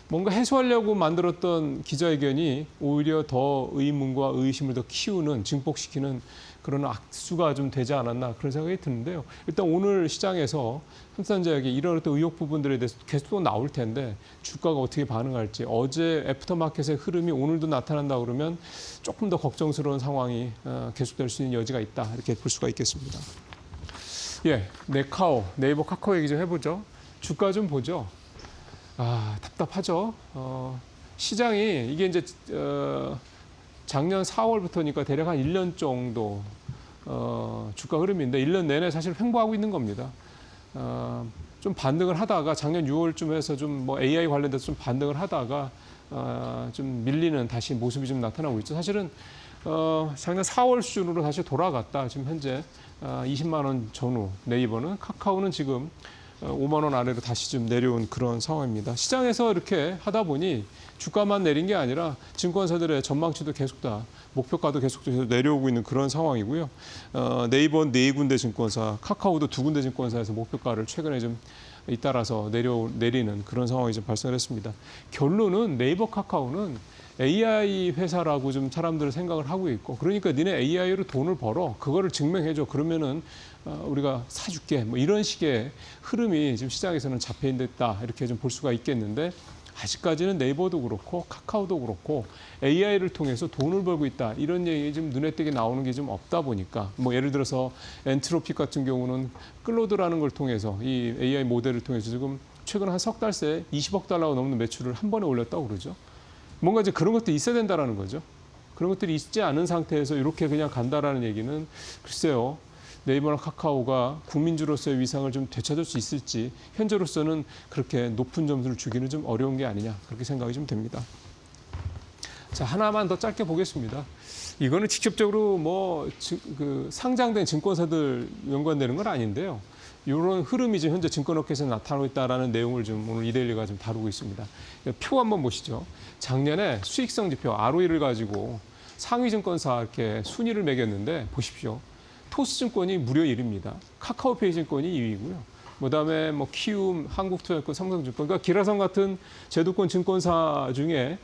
뭔가 해소하려고 만들었던 기자회견이 오히려 더 의문과 의심을 더 키우는, 증폭시키는 그런 악수가 좀 되지 않았나 그런 생각이 드는데요. 일단 오늘 시장에서 삼천당제약이 이런 어떤 의혹 부분들에 대해서 계속 또 나올 텐데 주가가 어떻게 반응할지, 어제 애프터마켓의 흐름이 오늘도 나타난다 그러면 조금 더 걱정스러운 상황이 계속될 수 있는 여지가 있다, 이렇게 볼 수가 있겠습니다. 예, 네카오, 네이버 카카오 얘기 좀 해보죠. 주가 좀 보죠. 답답하죠. 시장이 이게 이제 작년 4월부터니까 대략 한 1년 정도 주가 흐름인데 1년 내내 사실 횡보하고 있는 겁니다. 좀 반등을 하다가 작년 6월쯤 해서 좀 뭐 AI 관련돼서 좀 반등을 하다가 좀 밀리는 다시 모습이 좀 나타나고 있죠. 사실은 작년 4월 수준으로 다시 돌아갔다. 지금 현재 20만 원 전후 네이버는, 카카오는 지금 5만 원 아래로 다시 좀 내려온 그런 상황입니다. 시장에서 이렇게 하다 보니 주가만 내린 게 아니라 증권사들의 전망치도 계속 다 목표가도 계속 내려오고 있는 그런 상황이고요. 네이버는 4군데 증권사, 카카오도 2군데 증권사에서 목표가를 최근에 좀 잇따라서 내리는 그런 상황이 좀 발생했습니다. 결론은 네이버, 카카오는 AI 회사라고 좀 사람들은 생각을 하고 있고, 그러니까 니네 AI로 돈을 벌어, 그거를 증명해줘, 그러면은 우리가 사줄게, 뭐 이런 식의 흐름이 지금 시장에서는 잡혀있다, 이렇게 좀 볼 수가 있겠는데, 아직까지는 네이버도 그렇고 카카오도 그렇고 AI를 통해서 돈을 벌고 있다, 이런 얘기 좀 눈에 띄게 나오는 게 좀 없다 보니까, 뭐 예를 들어서 엔트로픽 같은 경우는 클로드라는 걸 통해서 이 AI 모델을 통해서 지금 최근 한 석 달 새 20억 달러가 넘는 매출을 한 번에 올렸다고 그러죠. 뭔가 이제 그런 것도 있어야 된다라는 거죠. 그런 것들이 있지 않은 상태에서 이렇게 그냥 간다라는 얘기는 글쎄요. 네이버나 카카오가 국민주로서의 위상을 좀 되찾을 수 있을지, 현재로서는 그렇게 높은 점수를 주기는 좀 어려운 게 아니냐, 그렇게 생각이 좀 됩니다. 자, 하나만 더 짧게 보겠습니다. 이거는 직접적으로 뭐 그 상장된 증권사들 연관되는 건 아닌데요. 이런 흐름이 지금 현재 증권업계에서 나타나고 있다라는 내용을 좀 오늘 이데일리가 좀 다루고 있습니다. 표 한번 보시죠. 작년에 수익성 지표 ROE를 가지고 상위 증권사 이렇게 순위를 매겼는데 보십시오. 토스증권이 무려 1위입니다. 카카오페이 증권이 2위고요. 그다음에 뭐 키움, 한국투자증권, 삼성증권, 그러니까 기라성 같은 제도권 증권사 중에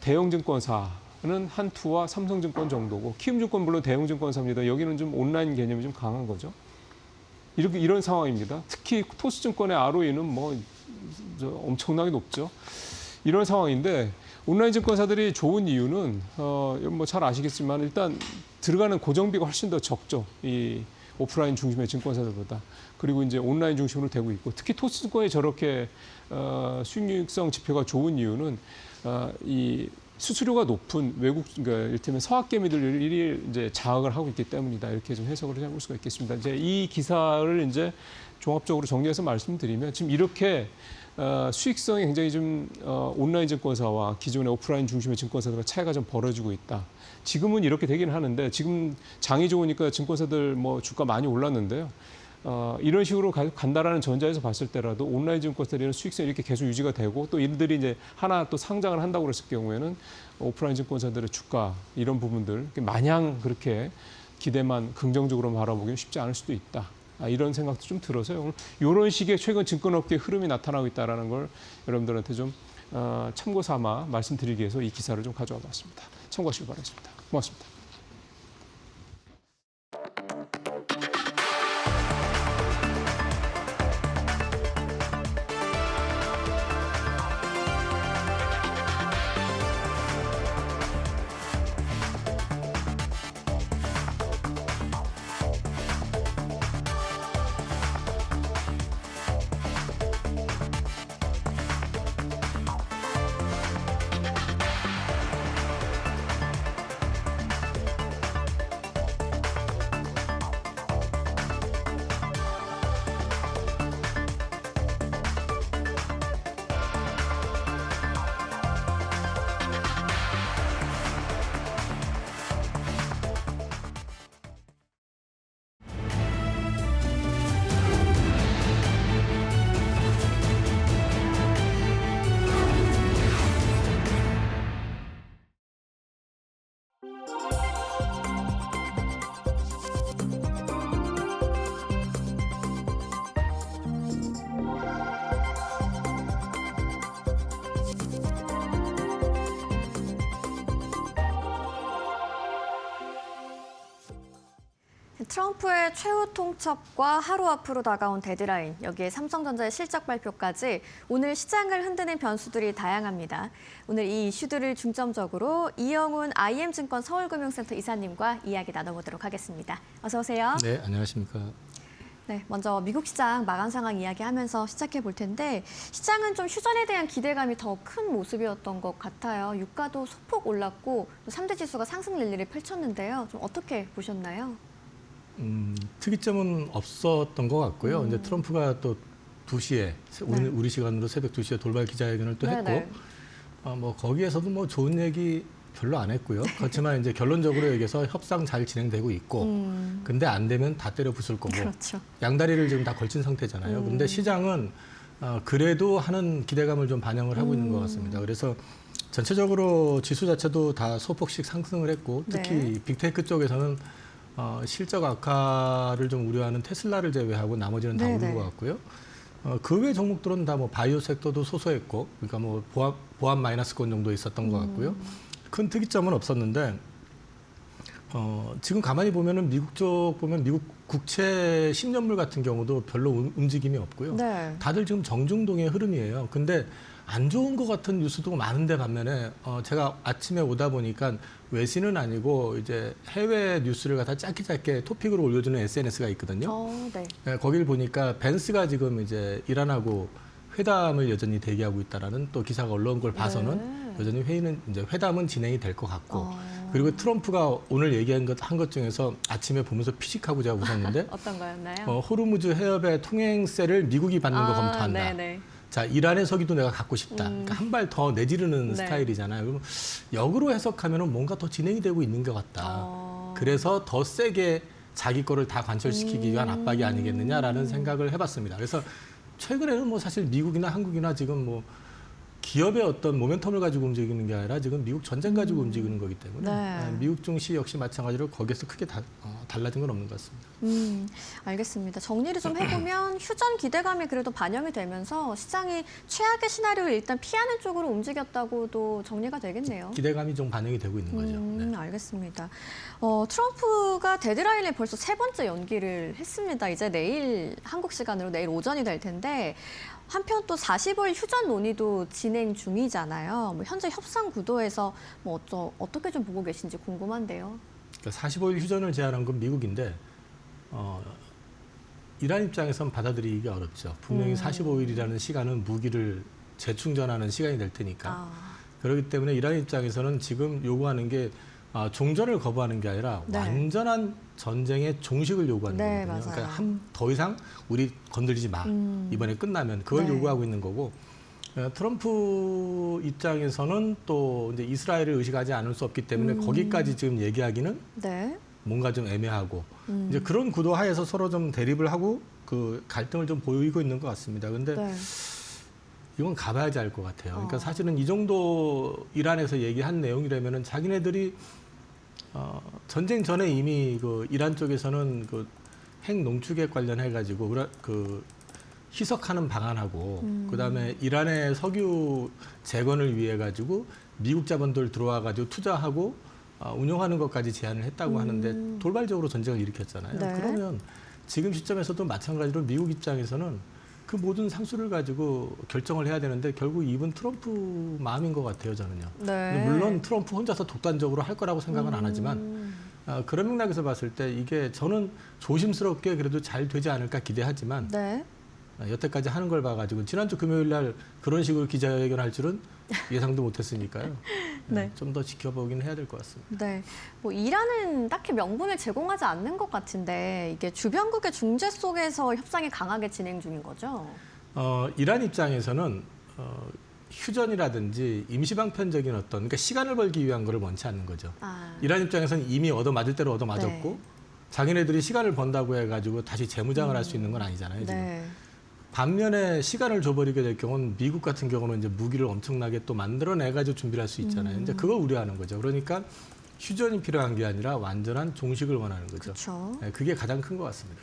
대형 증권사는 한투와 삼성증권 정도고, 키움증권 물론 대형 증권사입니다. 여기는 좀 온라인 개념이 좀 강한 거죠. 이런 상황입니다. 특히 토스증권의 ROE는 뭐 엄청나게 높죠. 이런 상황인데 온라인 증권사들이 좋은 이유는 뭐 잘 아시겠지만 일단 들어가는 고정비가 훨씬 더 적죠. 이 오프라인 중심의 증권사들보다. 그리고 이제 온라인 중심으로 되고 있고, 특히 토스증권이 저렇게 수익성 지표가 좋은 이유는 이 수수료가 높은 외국, 그러니까 이를테면 서학개미들이 이제 장악을 하고 있기 때문이다, 이렇게 좀 해석을 해볼 수가 있겠습니다. 이제 이 기사를 이제 종합적으로 정리해서 말씀드리면, 지금 이렇게 수익성이 굉장히 좀 온라인 증권사와 기존의 오프라인 중심의 증권사들과 차이가 좀 벌어지고 있다. 지금은 이렇게 되긴 하는데, 지금 장이 좋으니까 증권사들 뭐 주가 많이 올랐는데요. 이런 식으로 간다라는 전자에서 봤을 때라도 온라인 증권사들은 수익성이 이렇게 계속 유지가 되고, 또 이들이 이제 하나 또 상장을 한다고 그랬을 경우에는 오프라인 증권사들의 주가, 이런 부분들 마냥 그렇게 기대만 긍정적으로 바라보기는 쉽지 않을 수도 있다. 이런 생각도 좀 들어서요. 오늘 이런 식의 최근 증권업계의 흐름이 나타나고 있다는 걸 여러분들한테 좀 참고 삼아 말씀드리기 위해서 이 기사를 좀 가져와 봤습니다. 참고하시기 바라겠습니다. 고맙습니다. 트럼프의 최후 통첩과 하루 앞으로 다가온 데드라인, 여기에 삼성전자의 실적 발표까지 오늘 시장을 흔드는 변수들이 다양합니다. 오늘 이 이슈들을 중점적으로 이영훈 IM증권 서울금융센터 이사님과 이야기 나눠보도록 하겠습니다. 어서 오세요. 네, 안녕하십니까. 네, 먼저 미국 시장 마감 상황 이야기하면서 시작해 볼 텐데 시장은 좀 휴전에 대한 기대감이 더 큰 모습이었던 것 같아요. 유가도 소폭 올랐고 또 3대 지수가 상승 랠리를 펼쳤는데요. 좀 어떻게 보셨나요? 특이점은 없었던 것 같고요. 이제 트럼프가 또 2시에 우리 시간으로 새벽 2시에 돌발 기자회견을 또 했고 네네. 뭐 거기에서도 뭐 좋은 얘기 별로 안 했고요. 그렇지만 이제 결론적으로 얘기해서 협상 잘 진행되고 있고 근데 안 되면 다 때려 부술 거고 그렇죠. 양다리를 지금 다 걸친 상태잖아요. 근데 시장은 그래도 하는 기대감을 좀 반영을 하고 있는 것 같습니다. 그래서 전체적으로 지수 자체도 다 소폭씩 상승을 했고 특히 네. 빅테크 쪽에서는 실적 악화를 좀 우려하는 테슬라를 제외하고 나머지는 다 네네. 오른 것 같고요. 그 외 종목들은 다 뭐 바이오 섹터도 소소했고, 그러니까 뭐 보합 마이너스권 정도 있었던 것 같고요. 큰 특이점은 없었는데 지금 가만히 보면은 미국 쪽 보면 미국 국채 10년물 같은 경우도 별로 움직임이 없고요. 네. 다들 지금 정중동의 흐름이에요. 근데 안 좋은 것 같은 뉴스도 많은데 반면에 제가 아침에 오다 보니까 외신은 아니고 이제 해외 뉴스를 갖다 짧게 토픽으로 올려주는 SNS가 있거든요. 네. 네, 거길 보니까 벤스가 지금 이제 이란하고 회담을 여전히 대기하고 있다라는 또 기사가 올라온 걸 봐서는 여전히 회담은 진행이 될 것 같고 그리고 트럼프가 오늘 얘기한 한 것 중에서 아침에 보면서 피식하고 제가 웃었는데 어떤 거였나요? 호르무즈 해협의 통행세를 미국이 받는 거 검토한다. 네네. 자, 이란의 석유도 내가 갖고 싶다. 그러니까 한 발 더 내지르는 네. 스타일이잖아요. 그럼 역으로 해석하면 뭔가 더 진행이 되고 있는 것 같다. 그래서 더 세게 자기 거를 다 관철시키기 위한 압박이 아니겠느냐라는 생각을 해봤습니다. 그래서 최근에는 뭐 사실 미국이나 한국이나 지금 뭐 기업의 어떤 모멘텀을 가지고 움직이는 게 아니라 지금 미국 전쟁 가지고 움직이는 거기 때문에 네. 미국 증시 역시 마찬가지로 거기에서 크게 달라진 건 없는 것 같습니다. 알겠습니다. 정리를 좀 해보면 휴전 기대감이 그래도 반영이 되면서 시장이 최악의 시나리오를 일단 피하는 쪽으로 움직였다고도 정리가 되겠네요. 기대감이 좀 반영이 되고 있는 거죠. 네. 알겠습니다. 트럼프가 데드라인을 벌써 3번째 연기를 했습니다. 이제 내일 한국 시간으로 내일 오전이 될 텐데 한편 또 45일 휴전 논의도 진행 중이잖아요. 뭐 현재 협상 구도에서 뭐 어떻게 좀 보고 계신지 궁금한데요. 그러니까 45일 휴전을 제안한 건 미국인데 이란 입장에선 받아들이기 어렵죠. 분명히 45일이라는 시간은 무기를 재충전하는 시간이 될 테니까. 그렇기 때문에 이란 입장에서는 지금 요구하는 게 종전을 거부하는 게 아니라 네. 완전한 전쟁의 종식을 요구하는 네, 거거든요. 맞아요. 그러니까 더 이상 우리 건들지 마. 이번에 끝나면 그걸 네. 요구하고 있는 거고 트럼프 입장에서는 또 이제 이스라엘을 의식하지 않을 수 없기 때문에 거기까지 지금 얘기하기는 네. 뭔가 좀 애매하고 이제 그런 구도 하에서 서로 좀 대립을 하고 그 갈등을 좀 보이고 있는 것 같습니다. 근데 네. 이건 가봐야지 알 것 같아요. 그러니까 사실은 이 정도 이란에서 얘기한 내용이라면은 자기네들이 전쟁 전에 이미 그 이란 쪽에서는 그 핵 농축에 관련해 가지고 그 희석하는 방안하고 그다음에 이란의 석유 재건을 위해 가지고 미국 자본들 들어와 가지고 투자하고 운영하는 것까지 제안을 했다고 하는데 돌발적으로 전쟁을 일으켰잖아요. 네. 그러면 지금 시점에서도 마찬가지로 미국 입장에서는 그 모든 상수를 가지고 결정을 해야 되는데 결국 이분 트럼프 마음인 것 같아요, 저는요. 네. 근데 물론 트럼프 혼자서 독단적으로 할 거라고 생각은 안 하지만 그런 맥락에서 봤을 때 이게 저는 조심스럽게 그래도 잘 되지 않을까 기대하지만 네. 여태까지 하는 걸 봐가지고 지난주 금요일 날 그런 식으로 기자회견할 줄은 예상도 못했으니까요. 네. 좀 더 지켜보긴 해야 될 것 같습니다. 네, 뭐 이란은 딱히 명분을 제공하지 않는 것 같은데 이게 주변국의 중재 속에서 협상이 강하게 진행 중인 거죠? 이란 입장에서는 휴전이라든지 임시방편적인 그러니까 시간을 벌기 위한 거를 원치 않는 거죠. 이란 입장에서는 이미 얻어맞을 대로 얻어맞았고 네. 자기네들이 시간을 번다고 해가지고 다시 재무장을 할 수 있는 건 아니잖아요. 지금. 네. 반면에 시간을 줘버리게 될 경우는 미국 같은 경우는 이제 무기를 엄청나게 또 만들어내가지고 준비를 할 수 있잖아요. 이제 그걸 우려하는 거죠. 그러니까 휴전이 필요한 게 아니라 완전한 종식을 원하는 거죠. 그렇죠. 네, 그게 가장 큰 것 같습니다.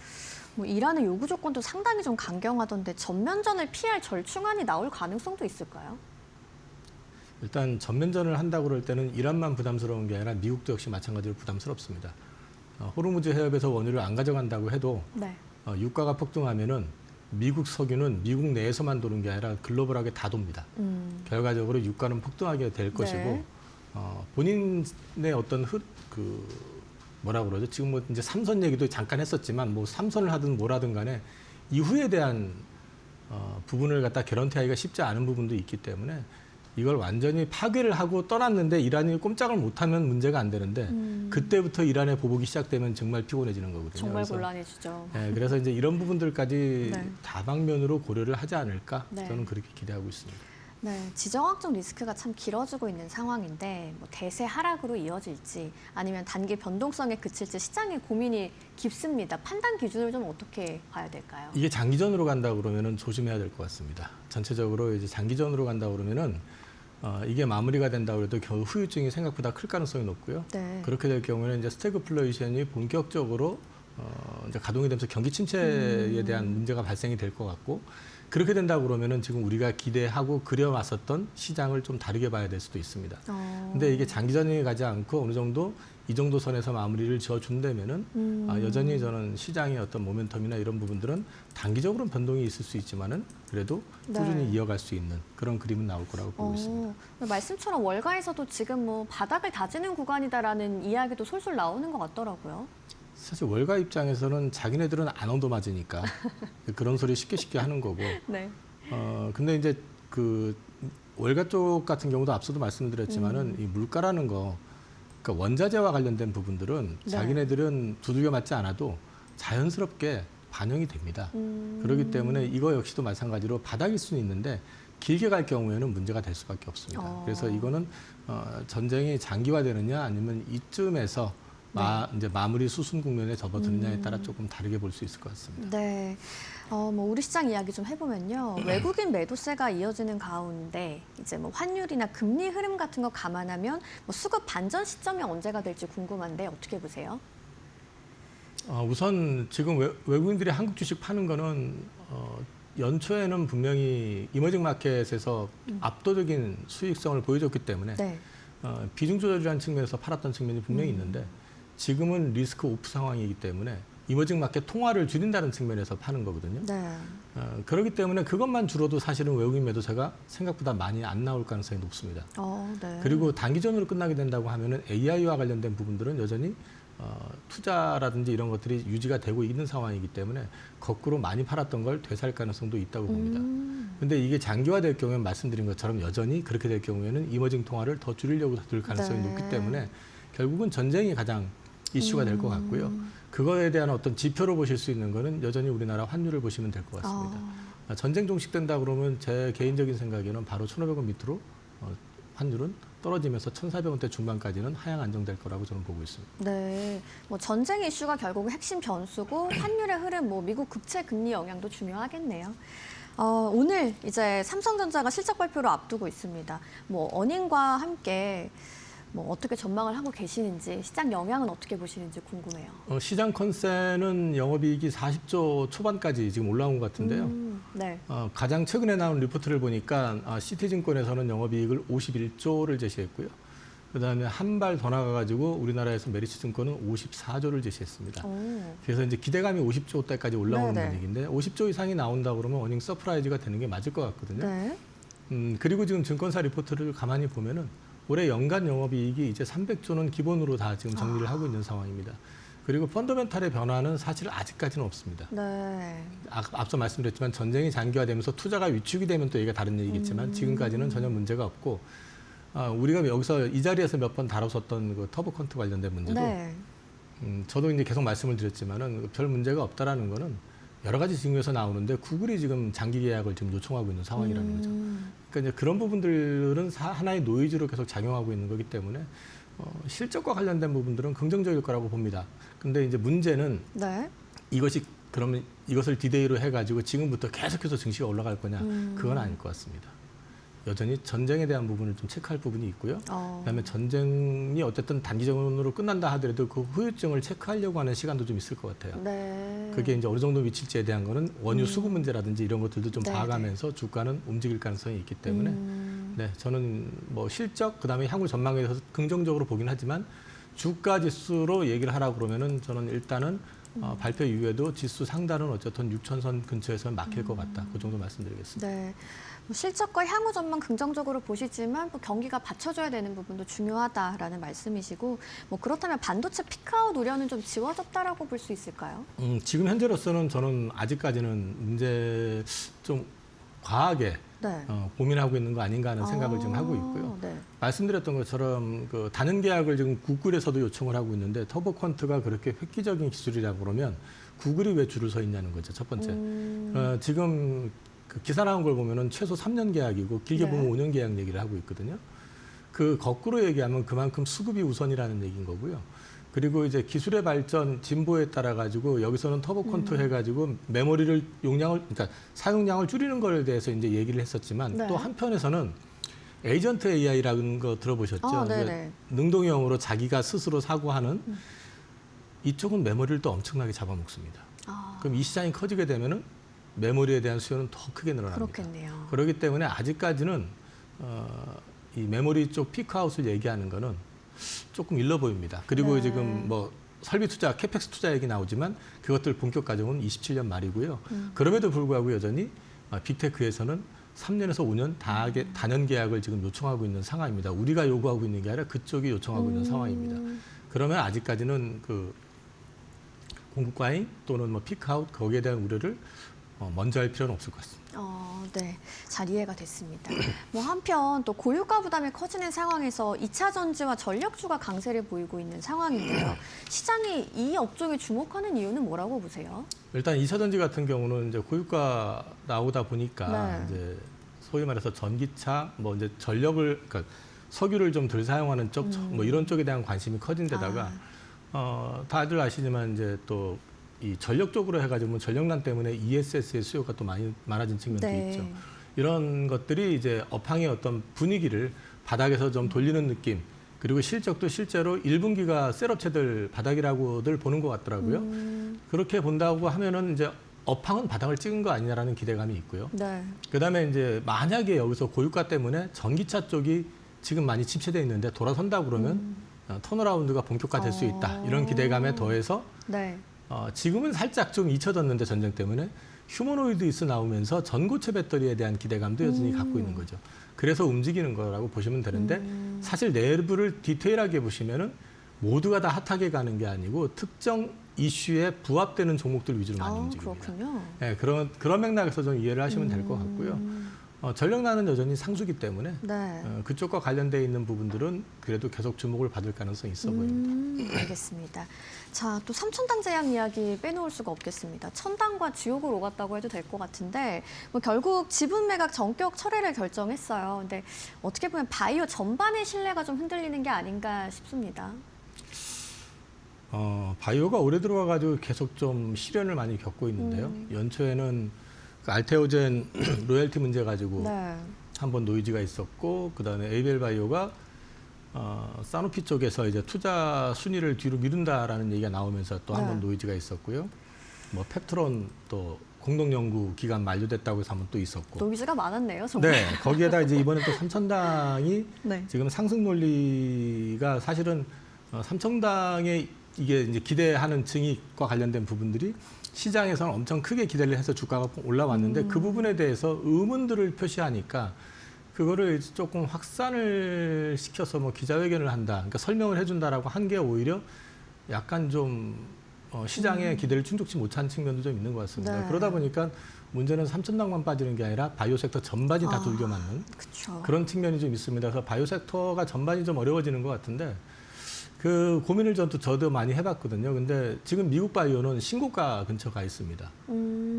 뭐 이란의 요구 조건도 상당히 좀 강경하던데 전면전을 피할 절충안이 나올 가능성도 있을까요? 일단 전면전을 한다고 그럴 때는 이란만 부담스러운 게 아니라 미국도 역시 마찬가지로 부담스럽습니다. 호르무즈 해협에서 원유를 안 가져간다고 해도 네. 유가가 폭등하면은 미국 석유는 미국 내에서만 도는 게 아니라 글로벌하게 다 돕니다. 결과적으로 유가는 폭등하게 될 것이고 본인의 어떤 뭐라 그러죠? 지금 뭐 이제 삼선 얘기도 잠깐 했었지만 뭐 삼선을 하든 뭐라든 간에 이후에 대한 부분을 갖다 개런티하기가 쉽지 않은 부분도 있기 때문에 이걸 완전히 파괴를 하고 떠났는데 이란이 꼼짝을 못하면 문제가 안 되는데 그때부터 이란의 보복이 시작되면 정말 피곤해지는 거거든요. 정말 그래서, 곤란해지죠. 네, 그래서 이제 이런 부분들까지 네. 다방면으로 고려를 하지 않을까 네. 저는 그렇게 기대하고 있습니다. 네, 지정학적 리스크가 참 길어지고 있는 상황인데 뭐 대세 하락으로 이어질지 아니면 단기 변동성에 그칠지 시장의 고민이 깊습니다. 판단 기준을 좀 어떻게 봐야 될까요? 이게 장기전으로 간다 그러면은 조심해야 될 것 같습니다. 전체적으로 이제 장기전으로 간다 그러면은 이게 마무리가 된다 그래도 겨우 후유증이 생각보다 클 가능성이 높고요. 네. 그렇게 될 경우에는 이제 스태그플레이션이 본격적으로 이제 가동이 되면서 경기 침체에 대한 문제가 발생이 될 것 같고 그렇게 된다 그러면은 지금 우리가 기대하고 그려왔었던 시장을 좀 다르게 봐야 될 수도 있습니다. 근데 이게 장기전이 가지 않고 어느 정도 이 정도 선에서 마무리를 지어준다면은 여전히 저는 시장의 어떤 모멘텀이나 이런 부분들은 단기적으로는 변동이 있을 수 있지만은 그래도 꾸준히 네. 이어갈 수 있는 그런 그림은 나올 거라고 보고 있습니다. 말씀처럼 월가에서도 지금 뭐 바닥을 다지는 구간이다라는 이야기도 솔솔 나오는 것 같더라고요. 사실 월가 입장에서는 자기네들은 안 얻어맞으니까 그런 소리 쉽게 하는 거고. 네. 근데 이제 그 월가 쪽 같은 경우도 앞서도 말씀드렸지만은 이 물가라는 거, 그러니까 원자재와 관련된 부분들은 네. 자기네들은 두들겨 맞지 않아도 자연스럽게 반영이 됩니다. 그렇기 때문에 이거 역시도 마찬가지로 바닥일 수는 있는데 길게 갈 경우에는 문제가 될 수밖에 없습니다. 그래서 이거는 전쟁이 장기화되느냐 아니면 이쯤에서 이제 마무리 수순 국면에 접어드느냐에 따라 조금 다르게 볼 수 있을 것 같습니다. 네. 뭐 우리 시장 이야기 좀 해보면요. 외국인 매도세가 이어지는 가운데 이제 뭐 환율이나 금리 흐름 같은 거 감안하면 뭐 수급 반전 시점이 언제가 될지 궁금한데 어떻게 보세요? 우선 지금 외국인들이 한국 주식 파는 거는 연초에는 분명히 이머징 마켓에서 압도적인 수익성을 보여줬기 때문에 네. 비중 조절이라는 측면에서 팔았던 측면이 분명히 있는데 지금은 리스크 오프 상황이기 때문에 이머징 마켓 통화를 줄인다는 측면에서 파는 거거든요. 네. 그렇기 때문에 그것만 줄어도 사실은 외국인 매도세가 생각보다 많이 안 나올 가능성이 높습니다. 네. 그리고 단기전으로 끝나게 된다고 하면은 AI와 관련된 부분들은 여전히 투자라든지 이런 것들이 유지가 되고 있는 상황이기 때문에 거꾸로 많이 팔았던 걸 되살 가능성도 있다고 봅니다. 근데 이게 장기화될 경우에는 말씀드린 것처럼 여전히 그렇게 될 경우에는 이머징 통화를 더 줄이려고 들 가능성이 네. 높기 때문에 결국은 전쟁이 가장 이슈가 될 것 같고요. 그거에 대한 어떤 지표로 보실 수 있는 거는 여전히 우리나라 환율을 보시면 될 것 같습니다. 전쟁 종식된다 그러면 제 개인적인 생각에는 바로 1,500원 밑으로 환율은 떨어지면서 1,400원대 중반까지는 하향 안정될 거라고 저는 보고 있습니다. 네. 뭐 전쟁 이슈가 결국 핵심 변수고 환율의 흐름, 뭐 미국 국채 금리 영향도 중요하겠네요. 오늘 이제 삼성전자가 실적 발표를 앞두고 있습니다. 뭐 어닝과 함께 뭐 어떻게 전망을 하고 계시는지 시장 영향은 어떻게 보시는지 궁금해요. 시장 컨센은 영업이익이 40조 초반까지 지금 올라온 것 같은데요. 네. 가장 최근에 나온 리포트를 보니까 시티증권에서는 영업이익을 51조를 제시했고요. 그다음에 한 발 더 나가가지고 우리나라에서 메리츠증권은 54조를 제시했습니다. 그래서 이제 기대감이 50조대까지 올라오는 네네. 분위기인데 50조 이상이 나온다 그러면 어닝 서프라이즈가 되는 게 맞을 것 같거든요. 네. 그리고 지금 증권사 리포트를 가만히 보면은 올해 연간 영업이익이 이제 300조는 기본으로 다 지금 정리를 하고 있는 상황입니다. 그리고 펀더멘탈의 변화는 사실 아직까지는 없습니다. 네. 앞서 말씀드렸지만 전쟁이 장기화되면서 투자가 위축이 되면 또 얘기가 다른 얘기겠지만 지금까지는 전혀 문제가 없고 우리가 여기서 이 자리에서 몇 번 다뤘었던 그 터보컨트 관련된 문제도 네. 저도 이제 계속 말씀을 드렸지만은 별 문제가 없다라는 거는 여러 가지 증거에서 나오는데 구글이 지금 장기 계약을 지금 요청하고 있는 상황이라는 거죠. 그러니까 이제 그런 부분들은 하나의 노이즈로 계속 작용하고 있는 거기 때문에 실적과 관련된 부분들은 긍정적일 거라고 봅니다. 근데 이제 문제는 네. 그러면 이것을 디데이로 해가지고 지금부터 계속해서 증시가 올라갈 거냐? 그건 아닐 것 같습니다. 여전히 전쟁에 대한 부분을 좀 체크할 부분이 있고요. 그다음에 전쟁이 어쨌든 단기적으로 끝난다 하더라도 그 후유증을 체크하려고 하는 시간도 좀 있을 것 같아요. 네. 그게 이제 어느 정도 미칠지에 대한 거는 원유 수급 문제라든지 이런 것들도 좀 네네. 봐가면서 주가는 움직일 가능성이 있기 때문에 네, 저는 뭐 실적 그다음에 향후 전망에 대해서 긍정적으로 보긴 하지만 주가 지수로 얘기를 하라고 그러면은 저는 일단은 발표 이후에도 지수 상단은 어쨌든 6,000선 근처에서 막힐 것 같다. 그 정도 말씀드리겠습니다. 네. 뭐 실적과 향후 전망 긍정적으로 보시지만 뭐 경기가 받쳐줘야 되는 부분도 중요하다라는 말씀이시고 뭐 그렇다면 반도체 피크아웃 우려는 좀 지워졌다라고 볼 수 있을까요? 지금 현재로서는 저는 아직까지는 문제 좀 과하게 네. 고민하고 있는 거 아닌가 하는 생각을 지금 하고 있고요. 네. 말씀드렸던 것처럼 그 단연 계약을 지금 구글에서도 요청을 하고 있는데 터보 퀀트가 그렇게 획기적인 기술이라고 그러면 구글이 왜 줄을 서 있냐는 거죠. 첫 번째. 지금 그 기사 나온 걸 보면은 최소 3년 계약이고 길게 네. 보면 5년 계약 얘기를 하고 있거든요. 그 거꾸로 얘기하면 그만큼 수급이 우선이라는 얘기인 거고요. 그리고 이제 기술의 발전, 진보에 따라 가지고 여기서는 터보 퀀트 해가지고 메모리를 용량을, 그러니까 사용량을 줄이는 거에 대해서 이제 얘기를 했었지만 네. 또 한편에서는 에이전트 AI라는 거 들어보셨죠? 네네. 능동형으로 자기가 스스로 사고하는 이쪽은 메모리를 또 엄청나게 잡아먹습니다. 그럼 이 시장이 커지게 되면은 메모리에 대한 수요는 더 크게 늘어납니다. 그렇겠네요. 그렇기 때문에 아직까지는 이 메모리 쪽 피크아웃을 얘기하는 거는 조금 일러 보입니다. 그리고 네. 지금 뭐 설비 투자, 캐펙스 투자 얘기 나오지만 그것들 본격 과정은 27년 말이고요. 그럼에도 불구하고 여전히 빅테크에서는 3년에서 5년 단연 계약을 지금 요청하고 있는 상황입니다. 우리가 요구하고 있는 게 아니라 그쪽이 요청하고 있는 상황입니다. 그러면 아직까지는 그 공급 과잉 또는 뭐 피크아웃 거기에 대한 우려를 먼저 할 필요는 없을 것 같습니다. 네, 잘 이해가 됐습니다. 뭐 한편 또 고유가 부담이 커지는 상황에서 2차 전지와 전력주가 강세를 보이고 있는 상황인데요. 시장이 이 업종에 주목하는 이유는 뭐라고 보세요? 일단 2차 전지 같은 경우는 이제 고유가 나오다 보니까 네. 이제 소위 말해서 전기차 뭐 이제 전력을 그러니까 석유를 좀 덜 사용하는 쪽 뭐 이런 쪽에 대한 관심이 커진 데다가 다들 아시지만 이제 또 이 전력 쪽으로 해가지고 전력난 때문에 ESS의 수요가 또 많아진 측면도 네. 있죠. 이런 것들이 이제 업황의 어떤 분위기를 바닥에서 좀 돌리는 느낌. 그리고 실적도 실제로 1분기가 셀업체들 바닥이라고들 보는 것 같더라고요. 그렇게 본다고 하면은 이제 업황은 바닥을 찍은 거 아니냐라는 기대감이 있고요. 네. 그다음에 이제 만약에 여기서 고유가 때문에 전기차 쪽이 지금 많이 침체돼 있는데 돌아선다 그러면 턴어라운드가 본격화될 수 있다. 이런 기대감에 더해서 네. 지금은 살짝 좀 잊혀졌는데 전쟁 때문에 휴머노이드 이스 나오면서 전고체 배터리에 대한 기대감도 여전히 갖고 있는 거죠. 그래서 움직이는 거라고 보시면 되는데 사실 내부를 디테일하게 보시면은 모두가 다 핫하게 가는 게 아니고 특정 이슈에 부합되는 종목들 위주로 많이 움직입니다. 그렇군요. 네, 그런 맥락에서 좀 이해를 하시면 될 것 같고요. 전력난은 여전히 상수기 때문에 네. 그쪽과 관련돼 있는 부분들은 그래도 계속 주목을 받을 가능성이 있어 보입니다. 알겠습니다. 자, 또 삼천당 제약 이야기 빼놓을 수가 없겠습니다. 천당과 지옥을 오갔다고 해도 될 것 같은데 뭐 결국 지분 매각 전격 철회를 결정했어요. 근데 어떻게 보면 바이오 전반의 신뢰가 좀 흔들리는 게 아닌가 싶습니다. 바이오가 올해 들어와가지고 계속 좀 시련을 많이 겪고 있는데요. 연초에는 그 알테오젠 로열티 문제 가지고 네. 한번 노이즈가 있었고, 그다음에 에이벨 바이오가 사노피 쪽에서 이제 투자 순위를 뒤로 미룬다라는 얘기가 나오면서 또 한번 네. 노이즈가 있었고요. 뭐 펩트론 또 공동 연구 기간 만료됐다고 해서 한번 또 있었고. 노이즈가 많았네요, 정말. 네, 거기에다 이제 이번에 또 삼천당이 네. 지금 상승 논리가 사실은 삼천당의 이게 이제 기대하는 층과 관련된 부분들이 시장에서는 엄청 크게 기대를 해서 주가가 올라왔는데 그 부분에 대해서 의문들을 표시하니까 그거를 조금 확산을 시켜서 뭐 기자회견을 한다, 그러니까 설명을 해준다라고 한 게 오히려 약간 좀 시장의 기대를 충족치 못한 측면도 좀 있는 것 같습니다. 네. 그러다 보니까 문제는 삼천당만 빠지는 게 아니라 바이오 섹터 전반이 다 돌겨 맞는 그렇죠. 그런 측면이 좀 있습니다. 그래서 바이오 섹터가 전반이 좀 어려워지는 것 같은데 그 고민을 저도 많이 해봤거든요. 근데 지금 미국 바이오는 신고가 근처 가 있습니다.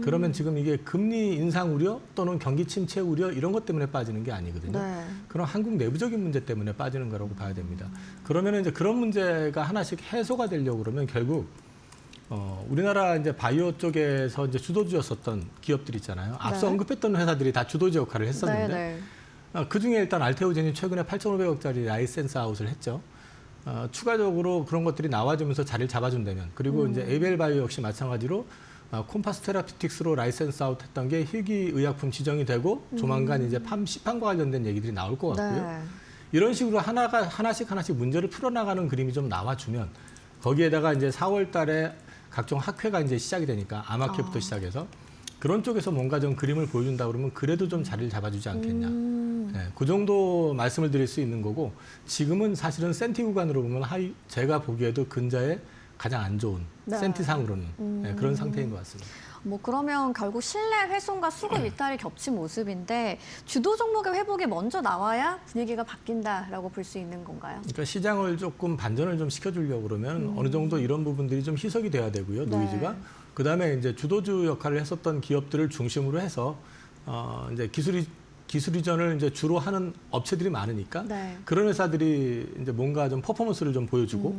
그러면 지금 이게 금리 인상 우려 또는 경기 침체 우려 이런 것 때문에 빠지는 게 아니거든요. 네. 그런 한국 내부적인 문제 때문에 빠지는 거라고 봐야 됩니다. 그러면 이제 그런 문제가 하나씩 해소가 되려고 그러면 결국 우리나라 이제 바이오 쪽에서 이제 주도주였었던 기업들 있잖아요. 앞서 네. 언급했던 회사들이 다 주도주 역할을 했었는데 그 중에 일단 알테오젠이 최근에 8,500억짜리 라이센스 아웃을 했죠. 추가적으로 그런 것들이 나와주면서 자리를 잡아준다면, 그리고 이제 에이벨 바이오 역시 마찬가지로 콤파스 테라피틱스로 라이센스 아웃 했던 게 희귀 의약품 지정이 되고 조만간 이제 시판과 관련된 얘기들이 나올 것 같고요. 네. 이런 식으로 하나씩 문제를 풀어나가는 그림이 좀 나와주면 거기에다가 이제 4월 달에 각종 학회가 이제 시작이 되니까 암학회부터 시작해서 그런 쪽에서 뭔가 좀 그림을 보여준다 그러면 그래도 좀 자리를 잡아주지 않겠냐. 네, 그 정도 말씀을 드릴 수 있는 거고 지금은 사실은 센티 구간으로 보면 제가 보기에도 근자에 가장 안 좋은 네. 센티상으로는 네, 그런 상태인 것 같습니다. 뭐 그러면 결국 실내 훼손과 수급 이탈이 겹친 모습인데 주도 종목의 회복이 먼저 나와야 분위기가 바뀐다라고 볼 수 있는 건가요? 그러니까 시장을 조금 반전을 좀 시켜주려고 그러면 어느 정도 이런 부분들이 좀 희석이 돼야 되고요. 노이즈가. 네. 그다음에 이제 주도주 역할을 했었던 기업들을 중심으로 해서 이제 기술 이전을 이제 주로 하는 업체들이 많으니까 네. 그런 회사들이 이제 뭔가 좀 퍼포먼스를 좀 보여주고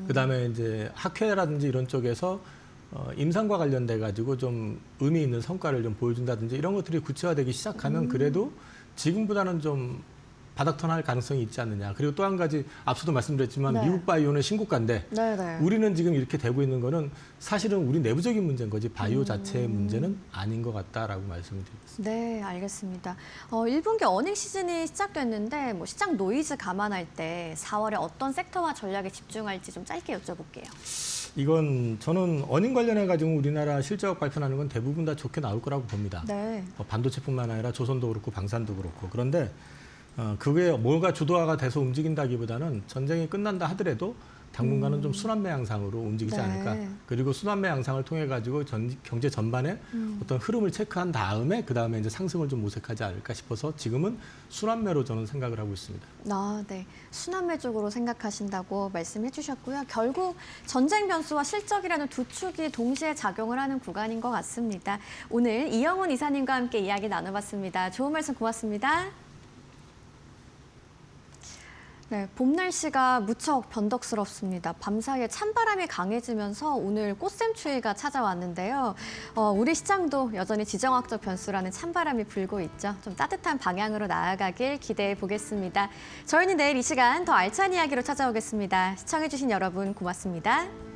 그다음에 이제 학회라든지 이런 쪽에서 임상과 관련돼 가지고 좀 의미 있는 성과를 좀 보여준다든지 이런 것들이 구체화되기 시작하면 그래도 지금보다는 좀 바닥턴할 가능성이 있지 않느냐. 그리고 또 한 가지 앞서도 말씀드렸지만 네. 미국 바이오는 신고가인데 네네. 우리는 지금 이렇게 되고 있는 거는 사실은 우리 내부적인 문제인 거지 바이오 자체의 문제는 아닌 것 같다라고 말씀을 드리겠습니다. 네, 알겠습니다. 1분기 어닝 시즌이 시작됐는데 뭐 시장 노이즈 감안할 때 4월에 어떤 섹터와 전략에 집중할지 좀 짧게 여쭤볼게요. 이건 저는 어닝 관련해 가지고 우리나라 실적 발표하는 건 대부분 다 좋게 나올 거라고 봅니다. 네. 반도체뿐만 아니라 조선도 그렇고 방산도 그렇고 그런데 그게 뭐가 주도화가 돼서 움직인다기보다는 전쟁이 끝난다 하더라도 당분간은 좀 순환매 양상으로 움직이지 네. 않을까. 그리고 순환매 양상을 통해 가지고 경제 전반에 어떤 흐름을 체크한 다음에 그 다음에 이제 상승을 좀 모색하지 않을까 싶어서 지금은 순환매로 저는 생각을 하고 있습니다. 네. 순환매 쪽으로 생각하신다고 말씀해 주셨고요. 결국 전쟁 변수와 실적이라는 두 축이 동시에 작용을 하는 구간인 것 같습니다. 오늘 이영훈 이사님과 함께 이야기 나눠봤습니다. 좋은 말씀 고맙습니다. 네, 봄 날씨가 무척 변덕스럽습니다. 밤사이에 찬바람이 강해지면서 오늘 꽃샘추위가 찾아왔는데요. 우리 시장도 여전히 지정학적 변수라는 찬바람이 불고 있죠. 좀 따뜻한 방향으로 나아가길 기대해 보겠습니다. 저희는 내일 이 시간 더 알찬 이야기로 찾아오겠습니다. 시청해주신 여러분 고맙습니다.